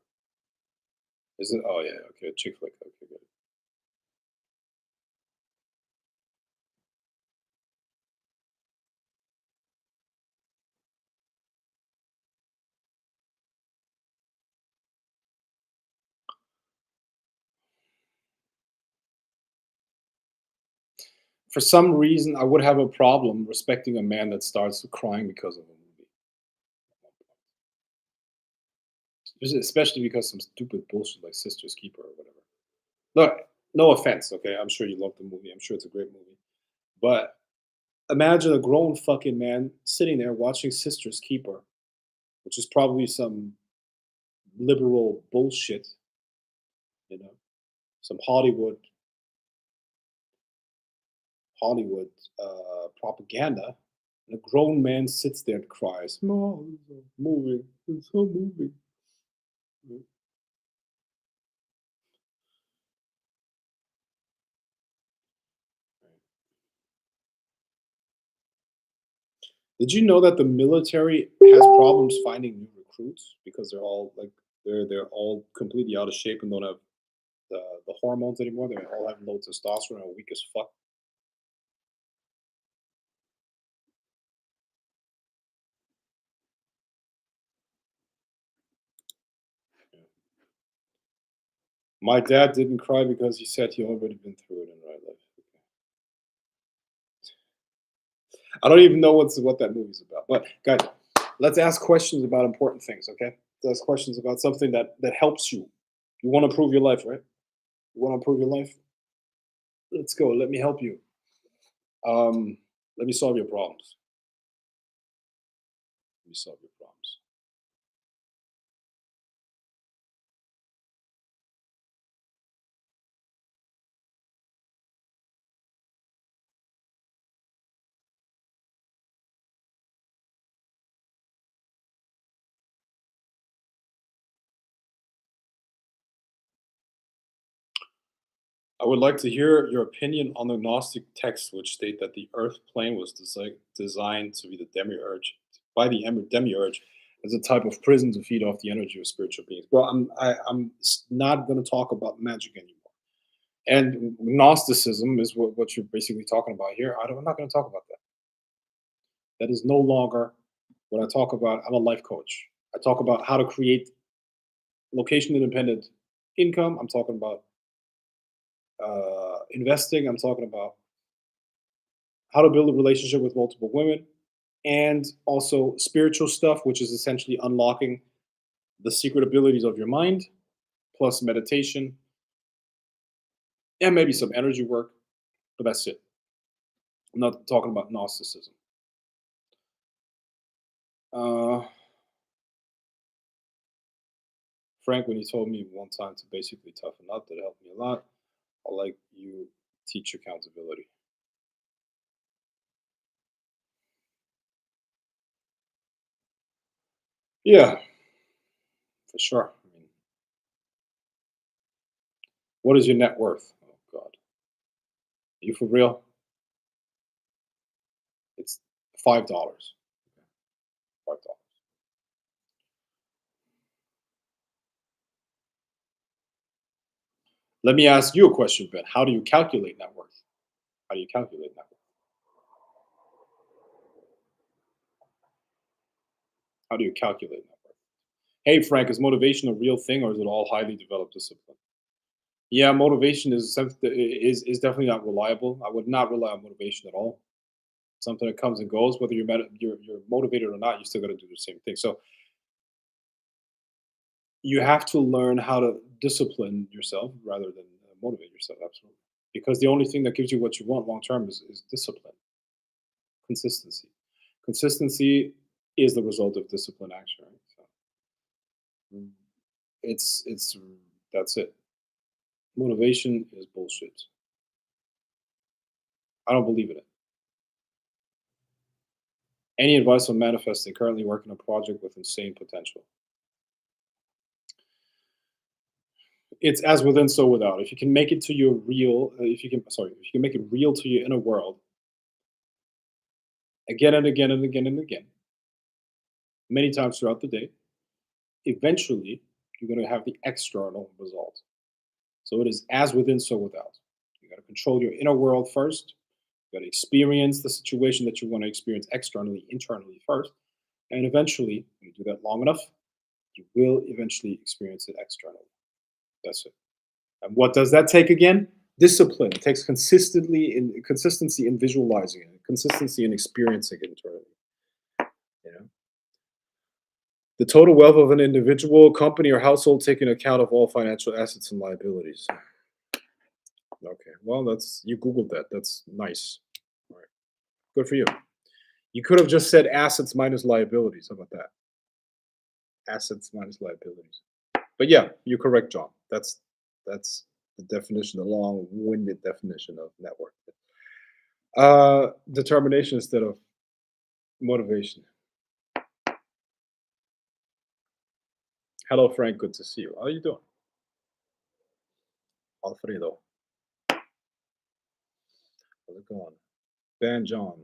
Is it? Oh yeah, okay, chick flick. Okay, good. For some reason, I would have a problem respecting a man that starts crying because of a movie, especially because some stupid bullshit like Sister's Keeper or whatever. Look, no offense, okay? I'm sure you love the movie. I'm sure it's a great movie. But imagine a grown fucking man sitting there watching Sister's Keeper, which is probably some liberal bullshit, you know, some Hollywood propaganda. And a grown man sits there and cries, "No, it's a movie. It's a movie." Mm. Did you know that the military has problems finding new recruits because they're all like they're all completely out of shape and don't have the hormones anymore. They all have low testosterone and are weak as fuck. Yeah. My dad didn't cry because he said he already been through it in real life. I don't even know what that movie's about. But guys, let's ask questions about important things, okay? Let's ask questions about something that helps you. You want to improve your life, right? You want to improve your life? Let's go. Let me help you. Let me solve your problems. Let me solve your problems. I would like to hear your opinion on the Gnostic texts, which state that the Earth plane was designed to be the demiurge by the demiurge as a type of prison to feed off the energy of spiritual beings. Well, I'm not going to talk about magic anymore. And Gnosticism is what you're basically talking about here. I'm not going to talk about that. That is no longer what I talk about. I'm a life coach. I talk about how to create location independent income. I'm talking about investing. I'm talking about how to build a relationship with multiple women, and also spiritual stuff, which is essentially unlocking the secret abilities of your mind, plus meditation, and maybe some energy work. But that's it. I'm not talking about Gnosticism. Uh, Frank, when you told me one time to basically toughen up, that helped me a lot. I like you teach accountability. Yeah, for sure. I mean, what is your net worth? Oh God, you for real? It's $5. $5. Let me ask you a question, Ben. How do you calculate net worth? How do you calculate net worth? How do you calculate net worth? Hey, Frank, is motivation a real thing or is it all highly developed discipline? Yeah, motivation is definitely not reliable. I would not rely on motivation at all. Something that comes and goes, whether you're motivated or not, you still got to do the same thing. So you have to learn how to discipline yourself rather than motivate yourself. Absolutely, because the only thing that gives you what you want long term is discipline, consistency. Consistency is the result of discipline action. Right? So mm, it's that's it. Motivation is bullshit. I don't believe in it. Any advice on manifesting? Currently working a project with insane potential. It's as within, so without. If you can make it to your real, if you can, sorry, if you can make it real to your inner world again and again and again and again, many times throughout the day, eventually you're going to have the external result. So it is as within, so without. You got to control your inner world first. You got to experience the situation that you want to experience externally, internally first. And eventually, when you do that long enough, you will eventually experience it externally. That's it. And what does that take again? Discipline. It takes consistency in visualizing it, consistency in experiencing it internally. You know, the total wealth of an individual, company, or household taking account of all financial assets and liabilities. Okay, well, that's you googled that. That's nice. All right, good for you. You could have just said assets minus liabilities. How about that? Assets minus liabilities. But yeah, you're correct, John. That's the definition, the long-winded definition of network. Determination instead of motivation. Hello, Frank. Good to see you. How are you doing, Alfredo? How's it going? Ben John.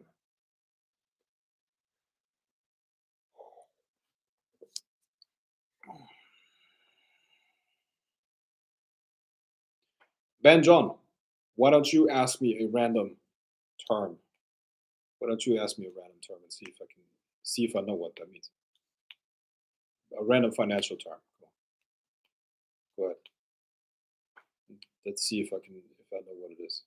Ben John, why don't you ask me a random term? Why don't you ask me a random term and see if I know what that means? A random financial term. Go ahead. Let's see if I know what it is.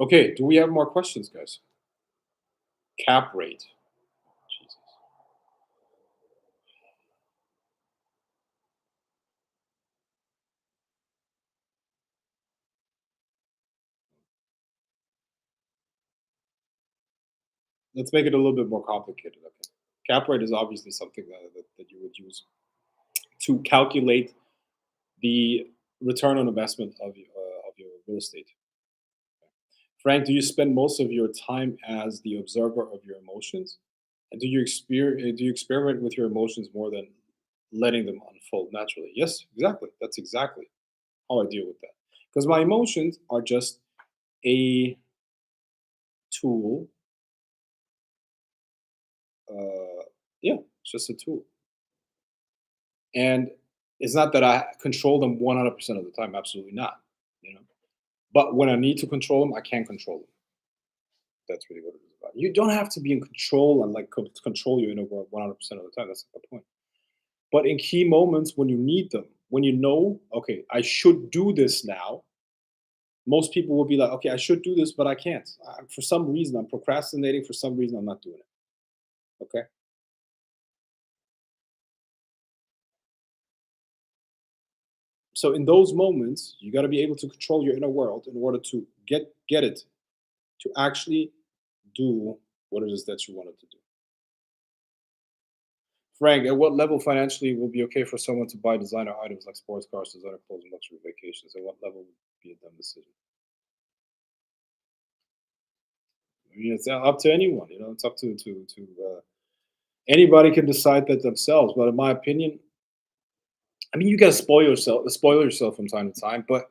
Okay, do we have more questions, guys? Cap rate. Jesus. Let's make it a little bit more complicated. Okay. Cap rate is obviously something that you would use to calculate the return on investment of your real estate. Frank, do you spend most of your time as the observer of your emotions? And do you experiment with your emotions more than letting them unfold naturally? Yes, exactly. That's exactly how I deal with that. Because my emotions are just a tool. Uh, yeah, it's just a tool. And it's not that I control them 100% of the time. Absolutely not. You know, but when I need to control them, I can control them. That's really what it is about. You don't have to be in control and like control your inner world 100% of the time. That's not the point. But in key moments when you need them, when you know, okay, I should do this now. Most people will be like, okay, I should do this, but I can't. For some reason, I'm procrastinating. For some reason, I'm not doing it. Okay. So in those moments, you got to be able to control your inner world in order to get it to actually do what it is that you wanted to do. Frank, at what level financially will be okay for someone to buy designer items like sports cars, designer clothes, and luxury vacations? At what level would be a dumb decision? I mean, it's up to anyone. You know, it's up to anybody can decide that themselves. But in my opinion, I mean, you got to spoil yourself from time to time. But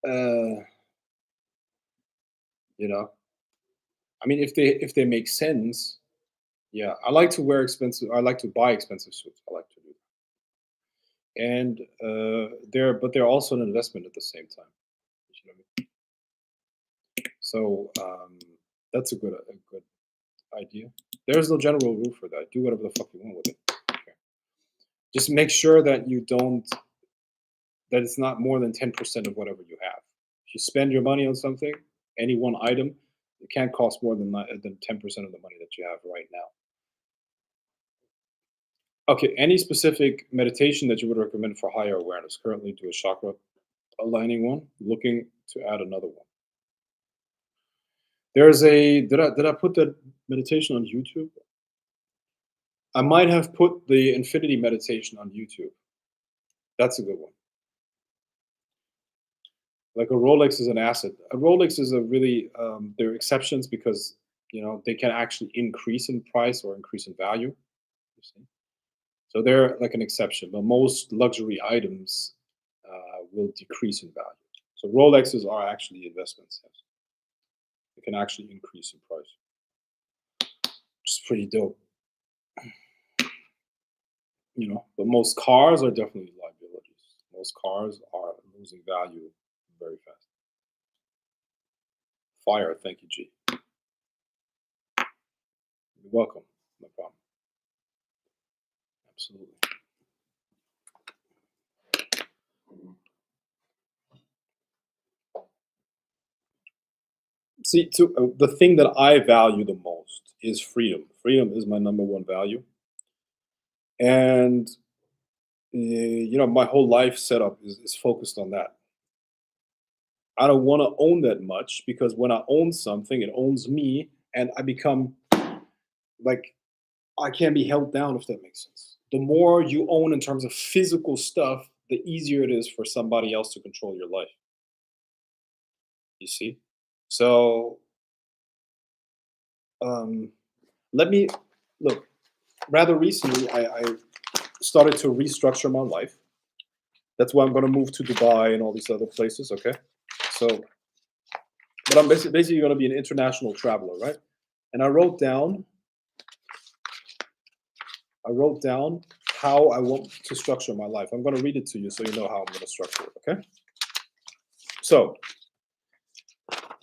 uh, you know, I mean, if they make sense, yeah. I like to wear expensive. I like to buy expensive suits. I like to do that, and they're also an investment at the same time. You know what I mean? So that's a good idea. There's no general rule for that. Do whatever the fuck you want with it. Okay. Just make sure that you don't that it's not more than 10% of whatever you have. If you spend your money on something, any one item, it can't cost more than 10% of the money that you have right now. Okay, any specific meditation that you would recommend for higher awareness? Currently, do a chakra aligning one, looking to add another one. There's a did I put that meditation on YouTube? I might have put the infinity meditation on YouTube. That's a good one. Like a Rolex is an asset. A Rolex is a really there are exceptions because they can actually increase in price or increase in value. You see? So they're like an exception, but most luxury items will decrease in value. So Rolexes are actually investments. Yes. They can actually increase in price, which is pretty dope. But most cars are definitely liabilities. Most cars are losing value very fast. Fire, thank you, G. You're welcome. No problem. Absolutely. See, the thing that I value the most is freedom. Freedom is my number one value, and my whole life setup is focused on that. I don't want to own that much because when I own something, it owns me, and I become like I can't be held down if that makes sense. The more you own in terms of physical stuff, the easier it is for somebody else to control your life. You see? So um, let me look. Rather recently, I started to restructure my life. That's why I'm going to move to Dubai and all these other places. Okay, so but I'm basically going to be an international traveler, right? And I wrote down how I want to structure my life. I'm going to read it to you so you know how I'm going to structure it. Okay, so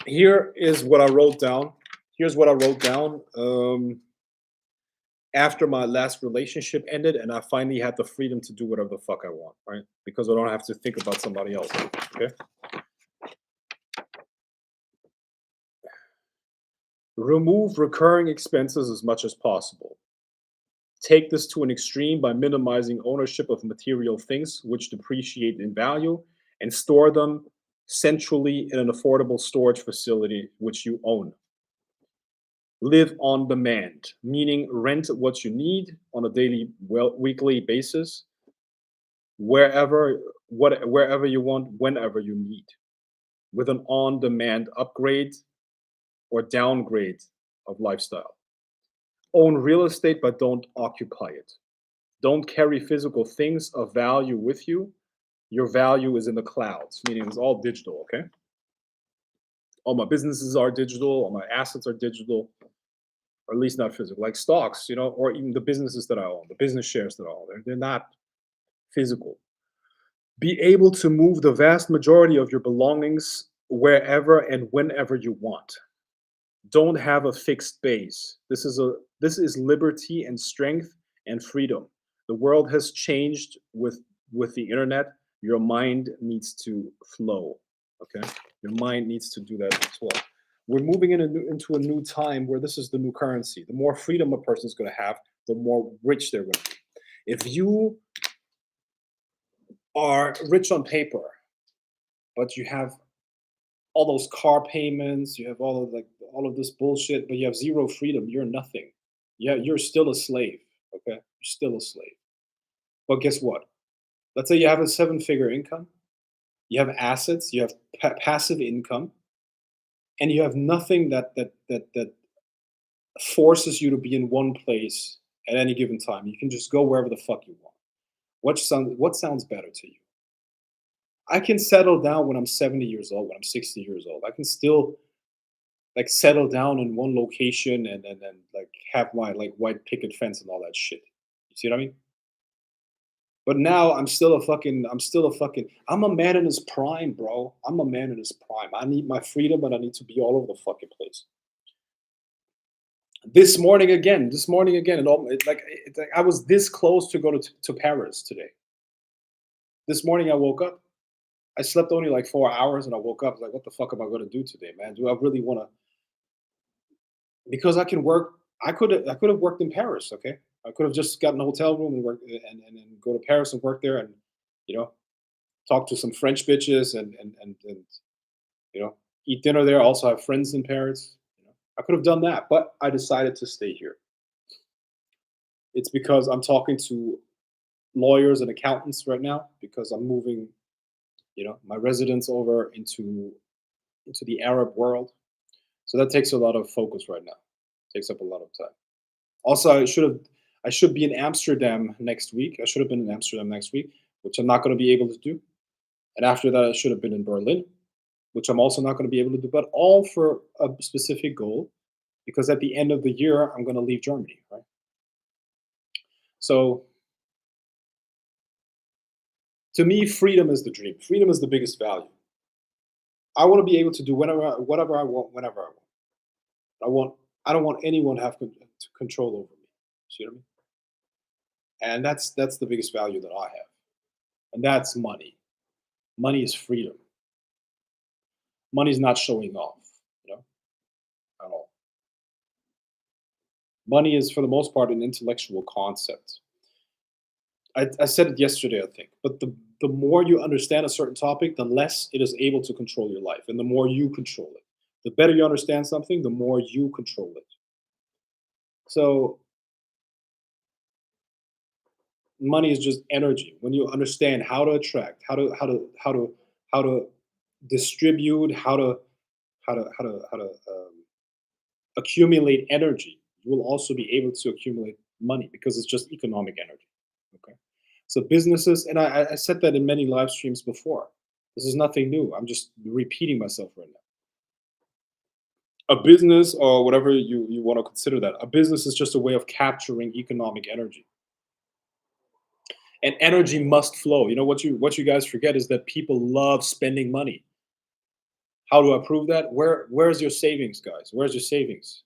here is what I wrote down. Here's what I wrote down. After my last relationship ended and I finally had the freedom to do whatever the fuck I want, right? Because I don't have to think about somebody else. Okay. Remove recurring expenses as much as possible. Take this to an extreme by minimizing ownership of material things which depreciate in value and store them centrally in an affordable storage facility which you own. Live on demand, meaning rent what you need on a daily, weekly basis, wherever you want, whenever you need, with an on-demand upgrade or downgrade of lifestyle. Own real estate, but don't occupy it. Don't carry physical things of value with you. Your value is in the clouds, meaning it's all digital, okay? All my businesses are digital, all my assets are digital, or at least not physical, like stocks, or even the businesses that I own, the business shares that I own, they're not physical. Be able to move the vast majority of your belongings wherever and whenever you want. Don't have a fixed base. This is liberty and strength and freedom. The world has changed with the internet. Your mind needs to flow. Okay, your mind needs to do that as well. We're moving into a new time where this is the new currency. The more freedom a person is going to have, the more rich they're going to be. If you are rich on paper, but you have all those car payments, you have all of this bullshit, but you have zero freedom, you're nothing. Yeah, you're still a slave. Okay, you're still a slave. But guess what? Let's say you have a seven-figure income, you have assets, you have passive income, and you have nothing that forces you to be in one place at any given time. You can just go wherever the fuck you want. What sounds better to you? I can settle down when I'm 70 years old, when I'm 60 years old. I can still like settle down in one location and like have my like white picket fence and all that shit. You see what I mean? But now I'm a man in his prime, bro. I'm a man in his prime. I need my freedom and I need to be all over the fucking place. This morning again, like I was this close to go to Paris today. This morning I woke up. I slept only like 4 hours and I woke up like, what the fuck am I going to do today, man? Do I really want to? Because I can work. I could have worked in Paris. Okay, I could have just gotten a hotel room and work and go to Paris and work there and you know talk to some French bitches and eat dinner there. Also have friends in Paris. I could have done that, but I decided to stay here. It's because I'm talking to lawyers and accountants right now because I'm moving, my residence over into the Arab world. So that takes a lot of focus right now. Takes up a lot of time. Also, I should be in Amsterdam next week. I should have been in Amsterdam next week, which I'm not going to be able to do. And after that, I should have been in Berlin, which I'm also not going to be able to do, but all for a specific goal, because at the end of the year, I'm going to leave Germany, right? So to me, freedom is the dream. Freedom is the biggest value. I want to be able to do whatever I want, whenever I want. I want. I don't want anyone to have control over me. See what I mean? And that's the biggest value that I have, and that's money. Money is freedom. Money is not showing off, you know, at all. Money is, for the most part, an intellectual concept. I said it yesterday, I think, but the more you understand a certain topic, the less it is able to control your life, and the more you control it. The better you understand something, the more you control it. So money is just energy. When you understand how to attract, how to distribute, how to accumulate energy, you will also be able to accumulate money because it's just economic energy. Okay. So businesses, and I said that in many live streams before. This is nothing new. I'm just repeating myself right now. A business, or whatever you want to consider that, a business is just a way of capturing economic energy. And energy must flow. You know what you guys forget is that people love spending money. How do I prove that? Where's your savings, guys? Where's your savings?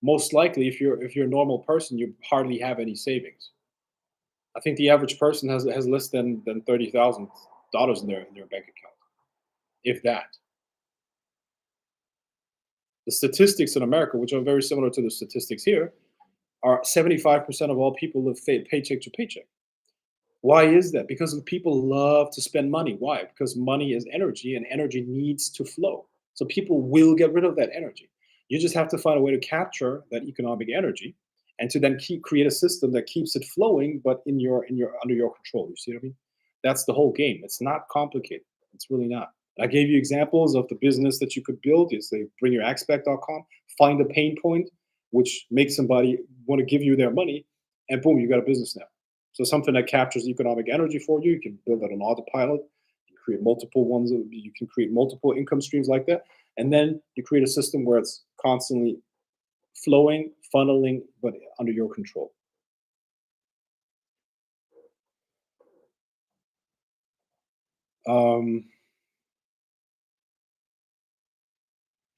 Most likely, if you're a normal person, you hardly have any savings. I think the average person has less than $30,000 in their bank account, if that. The statistics in America, which are very similar to the statistics here, are 75% of all people live paycheck to paycheck. Why is that? Because people love to spend money. Why? Because money is energy, and energy needs to flow. So people will get rid of that energy. You just have to find a way to capture that economic energy, and to then create a system that keeps it flowing, but in your under your control. You see what I mean? That's the whole game. It's not complicated. It's really not. I gave you examples of the business that you could build. Is they bringyourexpect.com, find a pain point which makes somebody want to give you their money, and boom, you got a business now. So something that captures economic energy for you. You can build that on autopilot. You can create multiple ones. You can create multiple income streams like that, and then you create a system where it's constantly flowing, funneling, but under your control. Um,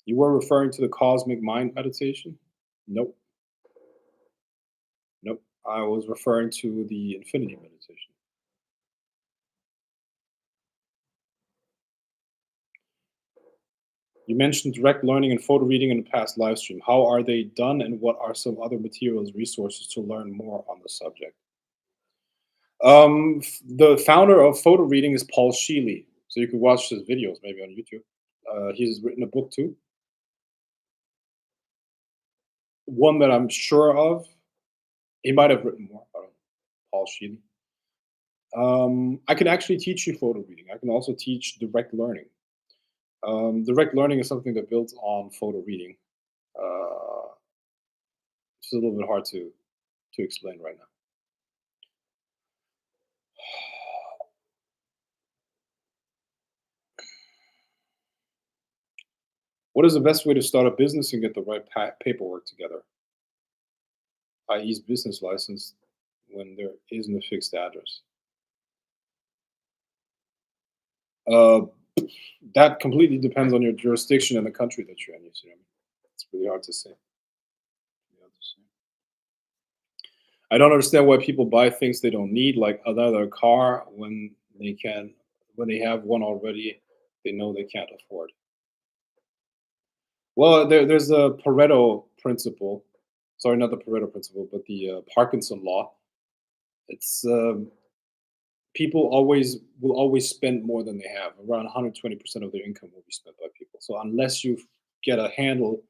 you were referring to the cosmic mind meditation? Nope, nope. I was referring to the infinity meditation. You mentioned direct learning and photo reading in the past live stream. How are they done, and what are some other materials, resources to learn more on the subject? The founder of photo reading is Paul Sheely, so you could watch his videos maybe on YouTube. He's written a book too, one that I'm sure of. He might have written more. I don't know. Paul Sheely. I can actually teach you photo reading. I can also teach direct learning. Direct learning is something that builds on photo reading. Uh, it's a little bit hard to explain right now. What is the best way to start a business and get the right paperwork together, i.e., business license, when there isn't a fixed address? Uh, that completely depends on your jurisdiction and the country that you're in. You see what I mean? It's really hard to say. Really hard to say. I don't understand why people buy things they don't need, like another car, when they have one already, they know they can't afford. Well, there's a Pareto principle. Sorry, not the Pareto principle, but the Parkinson law. It's people will always spend more than they have. Around 120% of their income will be spent by people. So unless you get a handle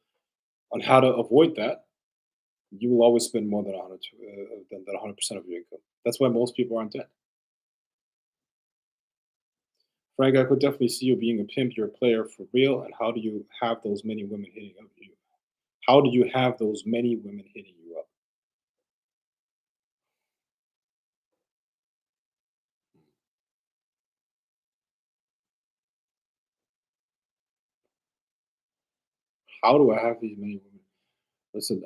on how to avoid that, you will always spend more than 100 than 100% of your income. That's why most people aren't dead. Frank, I could definitely see you being a pimp. You're a player for real. And how do you have those many women hitting up you? How do you have those many women hitting you up? How do I have these many women? Listen,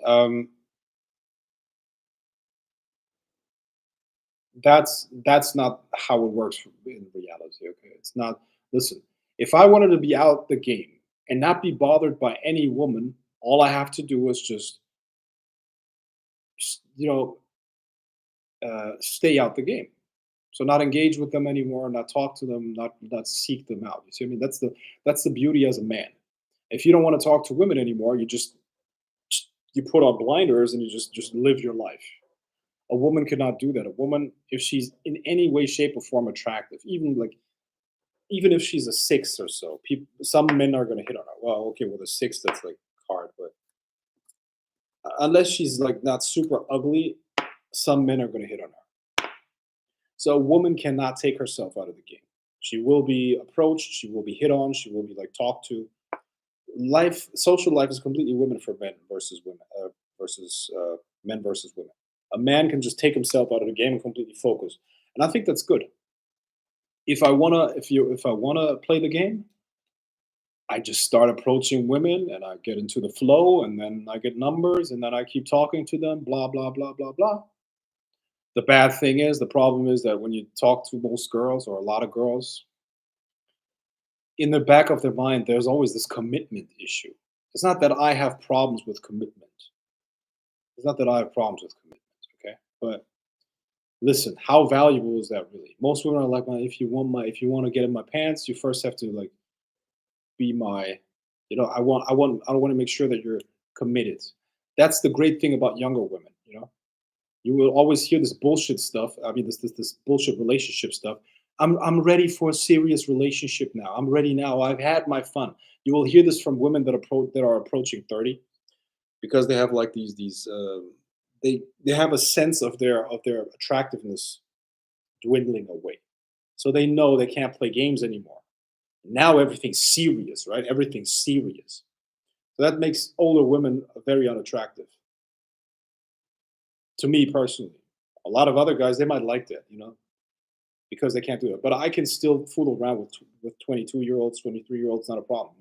that's not how it works in reality. Okay, it's not. Listen, if I wanted to be out the game and not be bothered by any woman, all I have to do is just you know stay out the game. So not engage with them anymore, not talk to them, not seek them out. You see what I mean? That's the beauty as a man. If you don't want to talk to women anymore, you put on blinders and you just live your life. A woman cannot do that. A woman, if she's in any way, shape, or form attractive, even if she's a six or so, people some men are gonna hit on her. Well, okay, with a six, that's like hard, but unless she's like not super ugly, some men are gonna hit on her. So a woman cannot take herself out of the game. She will be approached, she will be hit on, she will be like talked to. Social life is completely women for men versus women versus men versus women. A man can just take himself out of the game and completely focus, and I think that's good. If I wanna play the game, I just start approaching women and I get into the flow, and then I get numbers, and then I keep talking to them. Blah blah blah blah blah. The problem is that when you talk to most girls or a lot of girls, in the back of their mind, there's always this commitment issue. It's not that I have problems with commitment. It's not that I have problems with commitment, okay? But listen, how valuable is that really? Most women are like, "Man, if you want to get in my pants, you first have to like be my, I want to make sure that you're committed." That's the great thing about younger women. You will always hear this bullshit stuff. I mean, this bullshit relationship stuff. I'm ready for a serious relationship now. I'm ready now. I've had my fun. You will hear this from women that are approaching 30 because they have like they have a sense of their attractiveness dwindling away. So they know they can't play games anymore. Now everything's serious, right? Everything's serious. So that makes older women very unattractive to me personally. A lot of other guys, they might like that, because they can't do it. But I can still fool around with 22-year-olds, 23-year-olds, not a problem.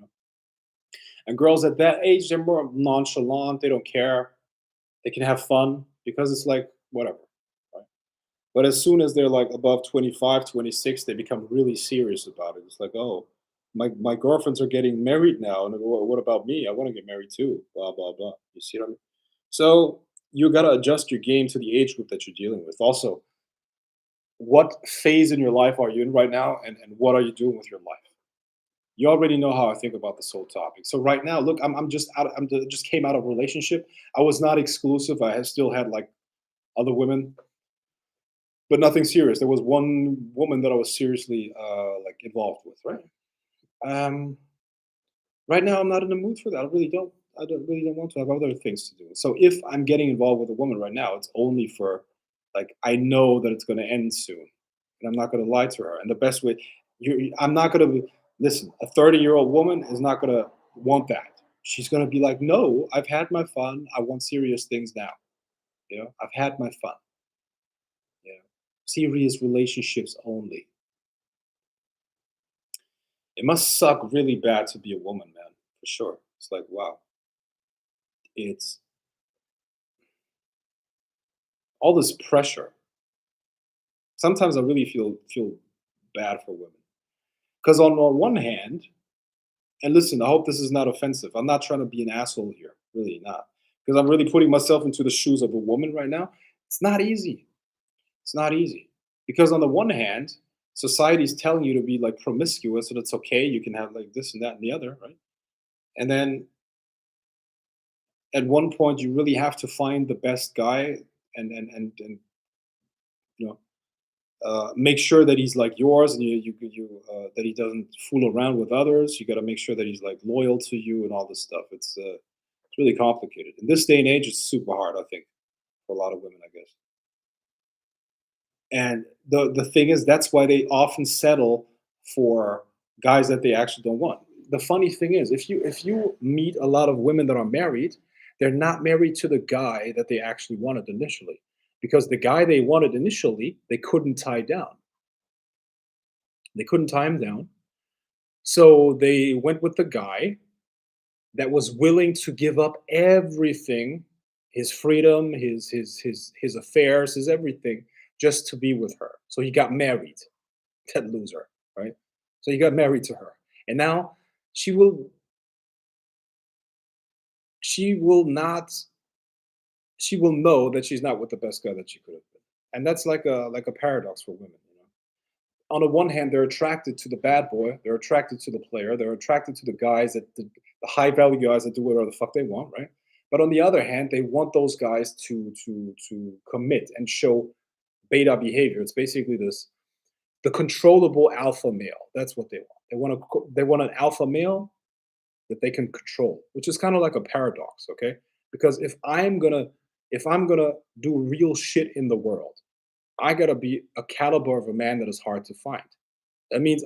And girls at that age, they're more nonchalant. They don't care. They can have fun because it's like whatever. Right? But as soon as they're like above 25, 26, they become really serious about it. It's like, oh, my girlfriends are getting married now, and what about me? I want to get married too. Blah blah blah. You see what I mean? So you got to adjust your game to the age group that you're dealing with. Also, what phase in your life are you in right now, and what are you doing with your life? You already know how I think about this whole topic. So right now, look, I'm just out. Just came out of a relationship. I was not exclusive. I had still had like other women, but nothing serious. There was one woman that I was seriously like involved with. Right. Um, right now, I'm not in the mood for that. I really don't. I don't really don't want to have other things to do. So if I'm getting involved with a woman right now, it's only for like I know that it's going to end soon, and I'm not going to lie to her. And the best way, I'm not going to listen. A 30-year-old woman is not going to want that. She's going to be like, no, I've had my fun. I want serious things now. I've had my fun. Serious relationships only. It must suck really bad to be a woman, man, for sure. It's like, wow, it's all this pressure. Sometimes I really feel bad for women because on the one hand, and listen, I hope this is not offensive. I'm not trying to be an asshole here, really not, because I'm really putting myself into the shoes of a woman right now. It's not easy. It's not easy because on the one hand, society's telling you to be like promiscuous and it's okay. You can have like this and that and the other, right? And then at one point, you really have to find the best guy and you know make sure that he's like yours, and that he doesn't fool around with others. You got to make sure that he's like loyal to you and all this stuff. It's really complicated in this day and age. It's super hard, I think, for a lot of women, I guess. And the thing is, that's why they often settle for guys that they actually don't want. The funny thing is, if you meet a lot of women that are married, they're not married to the guy that they actually wanted initially, because the guy they wanted initially, they couldn't tie down. They couldn't tie him down. So they went with the guy that was willing to give up everything, his freedom, his affairs, his everything, just to be with her. So he got married. That loser, right? So he got married to her. And now she will she will not she will know that she's not with the best guy that she could have been. And that's like a paradox for women, you know. On the one hand, they're attracted to the bad boy, they're attracted to the player, they're attracted to the guys that the high value guys that do whatever the fuck they want, right? But on the other hand, they want those guys to commit and show beta behavior. It's basically this the controllable alpha male. That's what they want. They want an alpha male that they can control, which is kind of like a paradox, okay? Because if I'm gonna do real shit in the world, I gotta be a caliber of a man that is hard to find. That means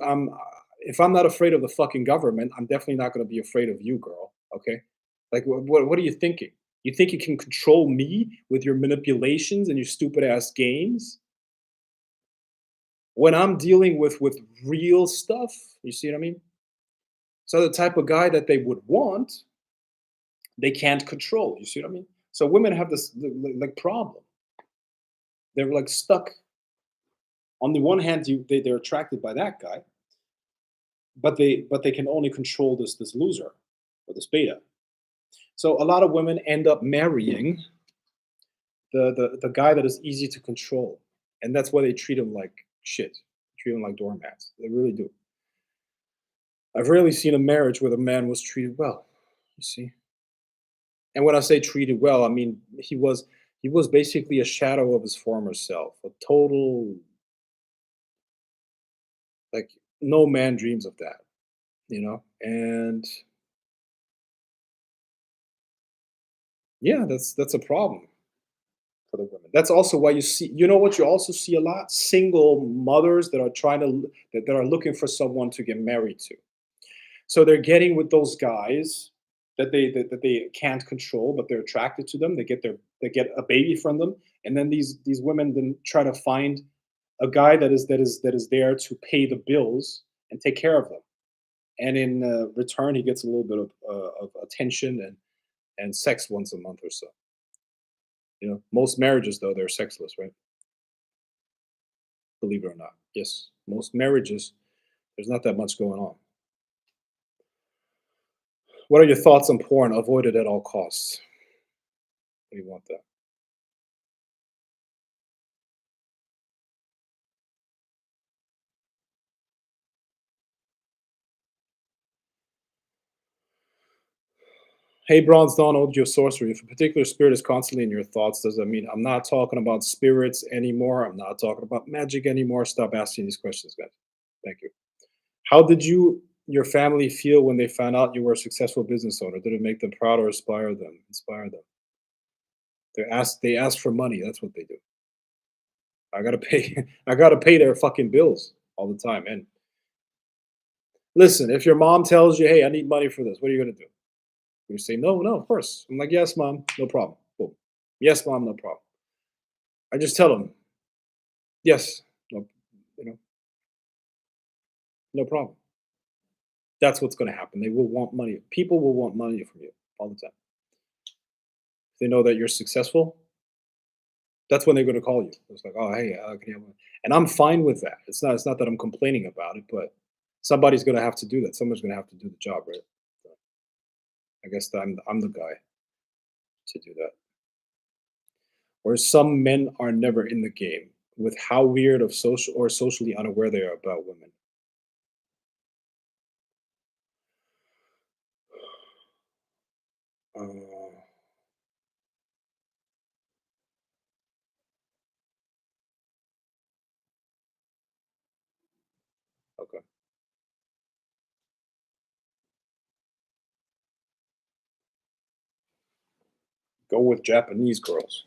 if I'm not afraid of the fucking government, I'm definitely not gonna be afraid of you, girl. Okay? Like, what are you thinking? You think you can control me with your manipulations and your stupid ass games? When I'm dealing with real stuff, you see what I mean? So the type of guy that they would want, they can't control. You see what I mean? So women have this like problem. They're like stuck. On the one hand, they're attracted by that guy, but they can only control this loser or this beta. So a lot of women end up marrying the guy that is easy to control, and that's why they treat him like shit, treat him like doormats. They really do. I've rarely seen a marriage where the man was treated well. You see, and when I say treated well, I mean he was basically a shadow of his former self, a total like no man dreams of that, you know. And yeah, that's a problem for the women. That's also why you know what you also see a lot? Single mothers that are that are looking for someone to get married to. So they're getting with those guys that they can't control, but they're attracted to them. They get a baby from them, and then these women then try to find a guy that is there to pay the bills and take care of them. And in return, he gets a little bit of attention and sex once a month or so. You know, most marriages though they're sexless, right? Believe it or not. Yes, most marriages there's not that much going on. What are your thoughts on porn? Avoid it at all costs. What do you want that? Hey, Bronze Donald, your sorcery. If a particular spirit is constantly in your thoughts, does that mean I'm not talking about spirits anymore? I'm not talking about magic anymore. Stop asking these questions, guys. Thank you. How did your family feel when they found out you were a successful business owner? Did it make them proud or inspire them? Inspire them. They ask for money. That's what they do. I gotta pay. I gotta pay their fucking bills all the time. And listen, if your mom tells you, "Hey, I need money for this," what are you gonna do? You say, "No, no, of course." I'm like, "Yes, mom, no problem." Boom. Yes, mom, no problem. I just tell them, "Yes, no, you know, no problem." That's what's gonna happen. They will want money. People will want money from you all the time. If they know that you're successful, that's when they're gonna call you. It's like, "Oh, hey, can you have money?" And I'm fine with that. It's not that I'm complaining about it, but somebody's gonna have to do that. Someone's gonna have to do the job, right? So I guess I'm the guy to do that. Or some men are never in the game with how weird of social or socially unaware they are about women. Uh, Okay. Go with Japanese girls.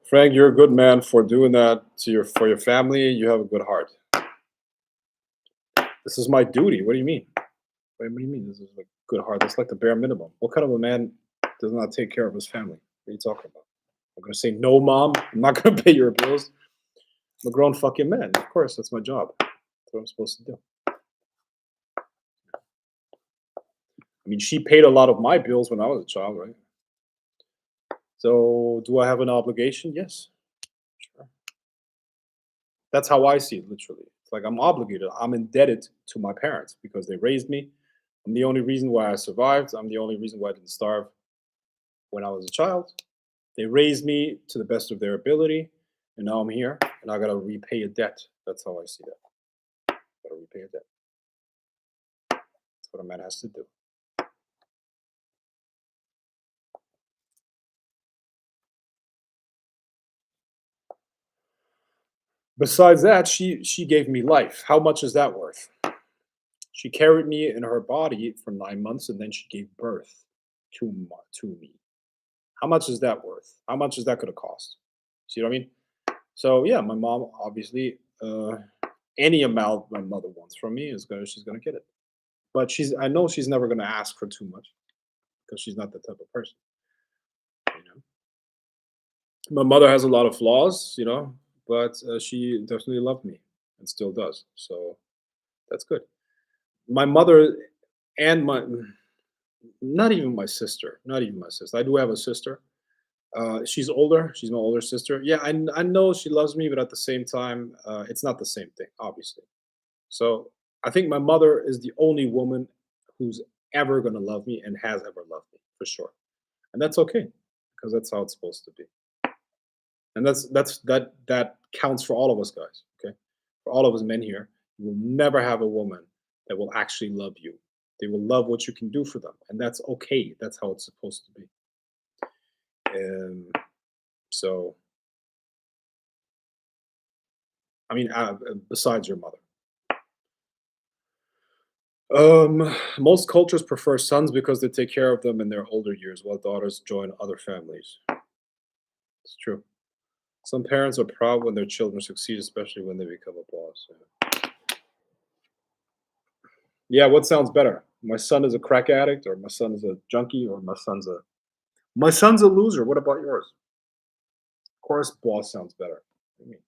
Frank, you're a good man for doing that to your family. You have a good heart. This is my duty. What do you mean? What do you mean? This is like good heart. That's like the bare minimum. What kind of a man does not take care of his family? What are you talking about? I'm gonna say no, mom. I'm not gonna pay your bills. I'm a grown fucking man. Of course, that's my job. That's what I'm supposed to do. I mean, she paid a lot of my bills when I was a child, right? So, do I have an obligation? Yes. Sure. That's how I see it, literally. It's like I'm obligated. I'm indebted to my parents because they raised me. I'm the only reason why I survived. I'm the only reason why I didn't starve when I was a child. They raised me to the best of their ability, and now I'm here, and I gotta repay a debt. That's how I see that. Gotta repay a debt. That's what a man has to do. Besides that, she gave me life. How much is that worth? She carried me in her body for 9 months, and then she gave birth to me. How much is that worth? How much is that gonna cost? See what I mean? So yeah, my mom obviously any amount my mother wants from me is gonna she's gonna get it. But I know she's never gonna ask for too much because she's not that type of person. You know, my mother has a lot of flaws, but she definitely loved me and still does. So that's good. My mother and my not even my sister, not even my sister. I do have a sister. She's older. She's my older sister. Yeah, I know she loves me, but at the same time, it's not the same thing, obviously. So I think my mother is the only woman who's ever gonna love me and has ever loved me for sure, and that's okay because that's how it's supposed to be. And that counts for all of us guys. Okay, for all of us men here, you will never have a woman that will actually love you. They will love what you can do for them, and that's okay. That's how it's supposed to be. So, I mean, besides your mother. Most cultures prefer sons because they take care of them in their older years, while daughters join other families. It's true. Some parents are proud when their children succeed, especially when they become a boss. Yeah. Yeah, what sounds better? My son is a crack addict, or my son is a junkie, or my son's a loser. What about yours? Of course, boss sounds better. I mean,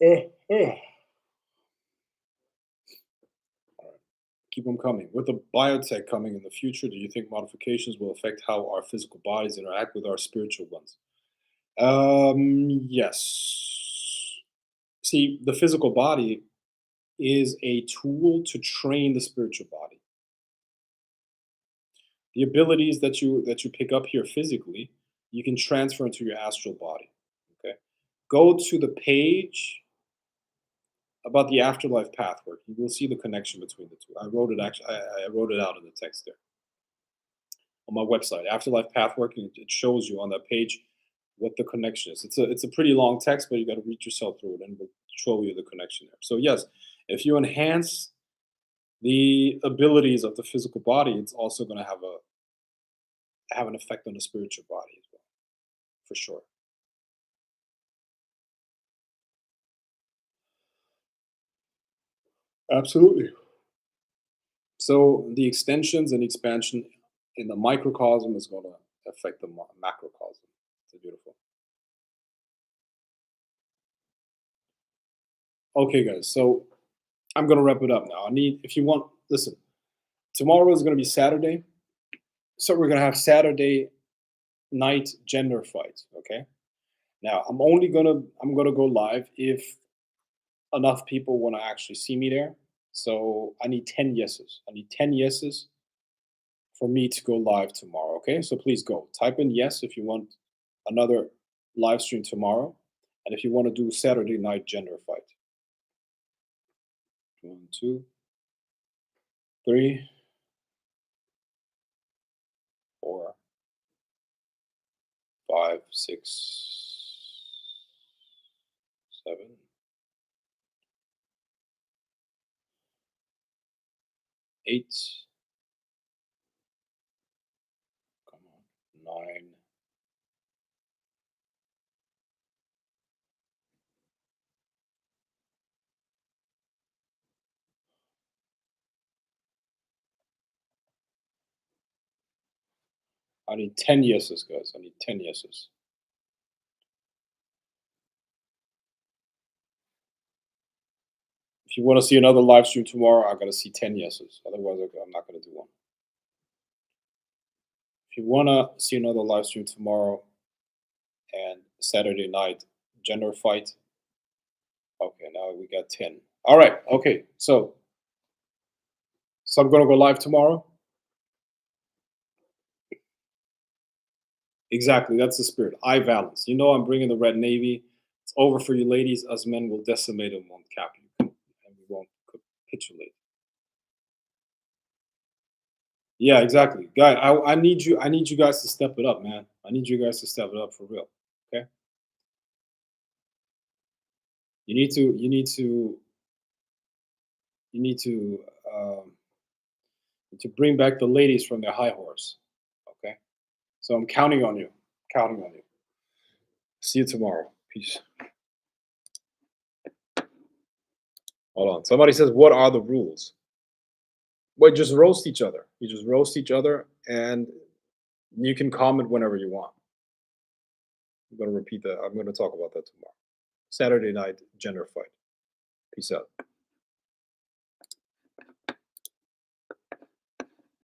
uh, uh. Keep them coming. With the biotech coming in the future, do you think modifications will affect how our physical bodies interact with our spiritual ones? Yes. See, the physical body is a tool to train the spiritual body. The abilities that you pick up here physically, you can transfer into your astral body. Okay. Go to the page about the afterlife path work. You will see the connection between the two. I wrote it actually. I wrote it out in the text there on my website. Afterlife path work. It shows you on that page what the connection is. It's a pretty long text, but you got to read yourself through it, and we'll show you the connection there. So yes, if you enhance the abilities of the physical body, it's also going to have an effect on the spiritual body as well, for sure. Absolutely. So the extensions and expansion in the microcosm is going to affect the macrocosm. It's beautiful. Okay, guys. So I'm going to wrap it up now. If you want, listen. Tomorrow is going to be Saturday, so we're going to have Saturday night gender fight. Okay. Now I'm gonna go live if enough people want to actually see me there. So I need 10 yeses. I need 10 yeses for me to go live tomorrow. Okay, so please go type in yes if you want another live stream tomorrow, and if you want to do Saturday night gender fight. 1, 2, 3, 4, 5, 6, 7, 8. Come on, 9. I need 10 yeses, guys. I need 10 yeses. If you want to see another live stream tomorrow, I gotta see 10 yeses. Otherwise, I'm not gonna do one. If you wanna see another live stream tomorrow and Saturday night gender fight, okay, now we got 10. All right, okay, so I'm gonna go live tomorrow. Exactly, that's the spirit. I balance. You know, I'm bringing the red navy. It's over for you, ladies. Us men will decimate and won't cap you, and we won't capitulate. Yeah, exactly, guy. I need you. I need you guys to step it up, man. I need you guys to step it up for real. Okay. You need to. You need to. You need um, to bring back the ladies from their high horse. Okay. So I'm counting on you. Counting on you. See you tomorrow. Peace. Hold on. Somebody says, "What are the rules?" Well, just roast each other. You just roast each other, and you can comment whenever you want. I'm going to repeat that. I'm going to talk about that tomorrow. Saturday night gender fight. Peace out.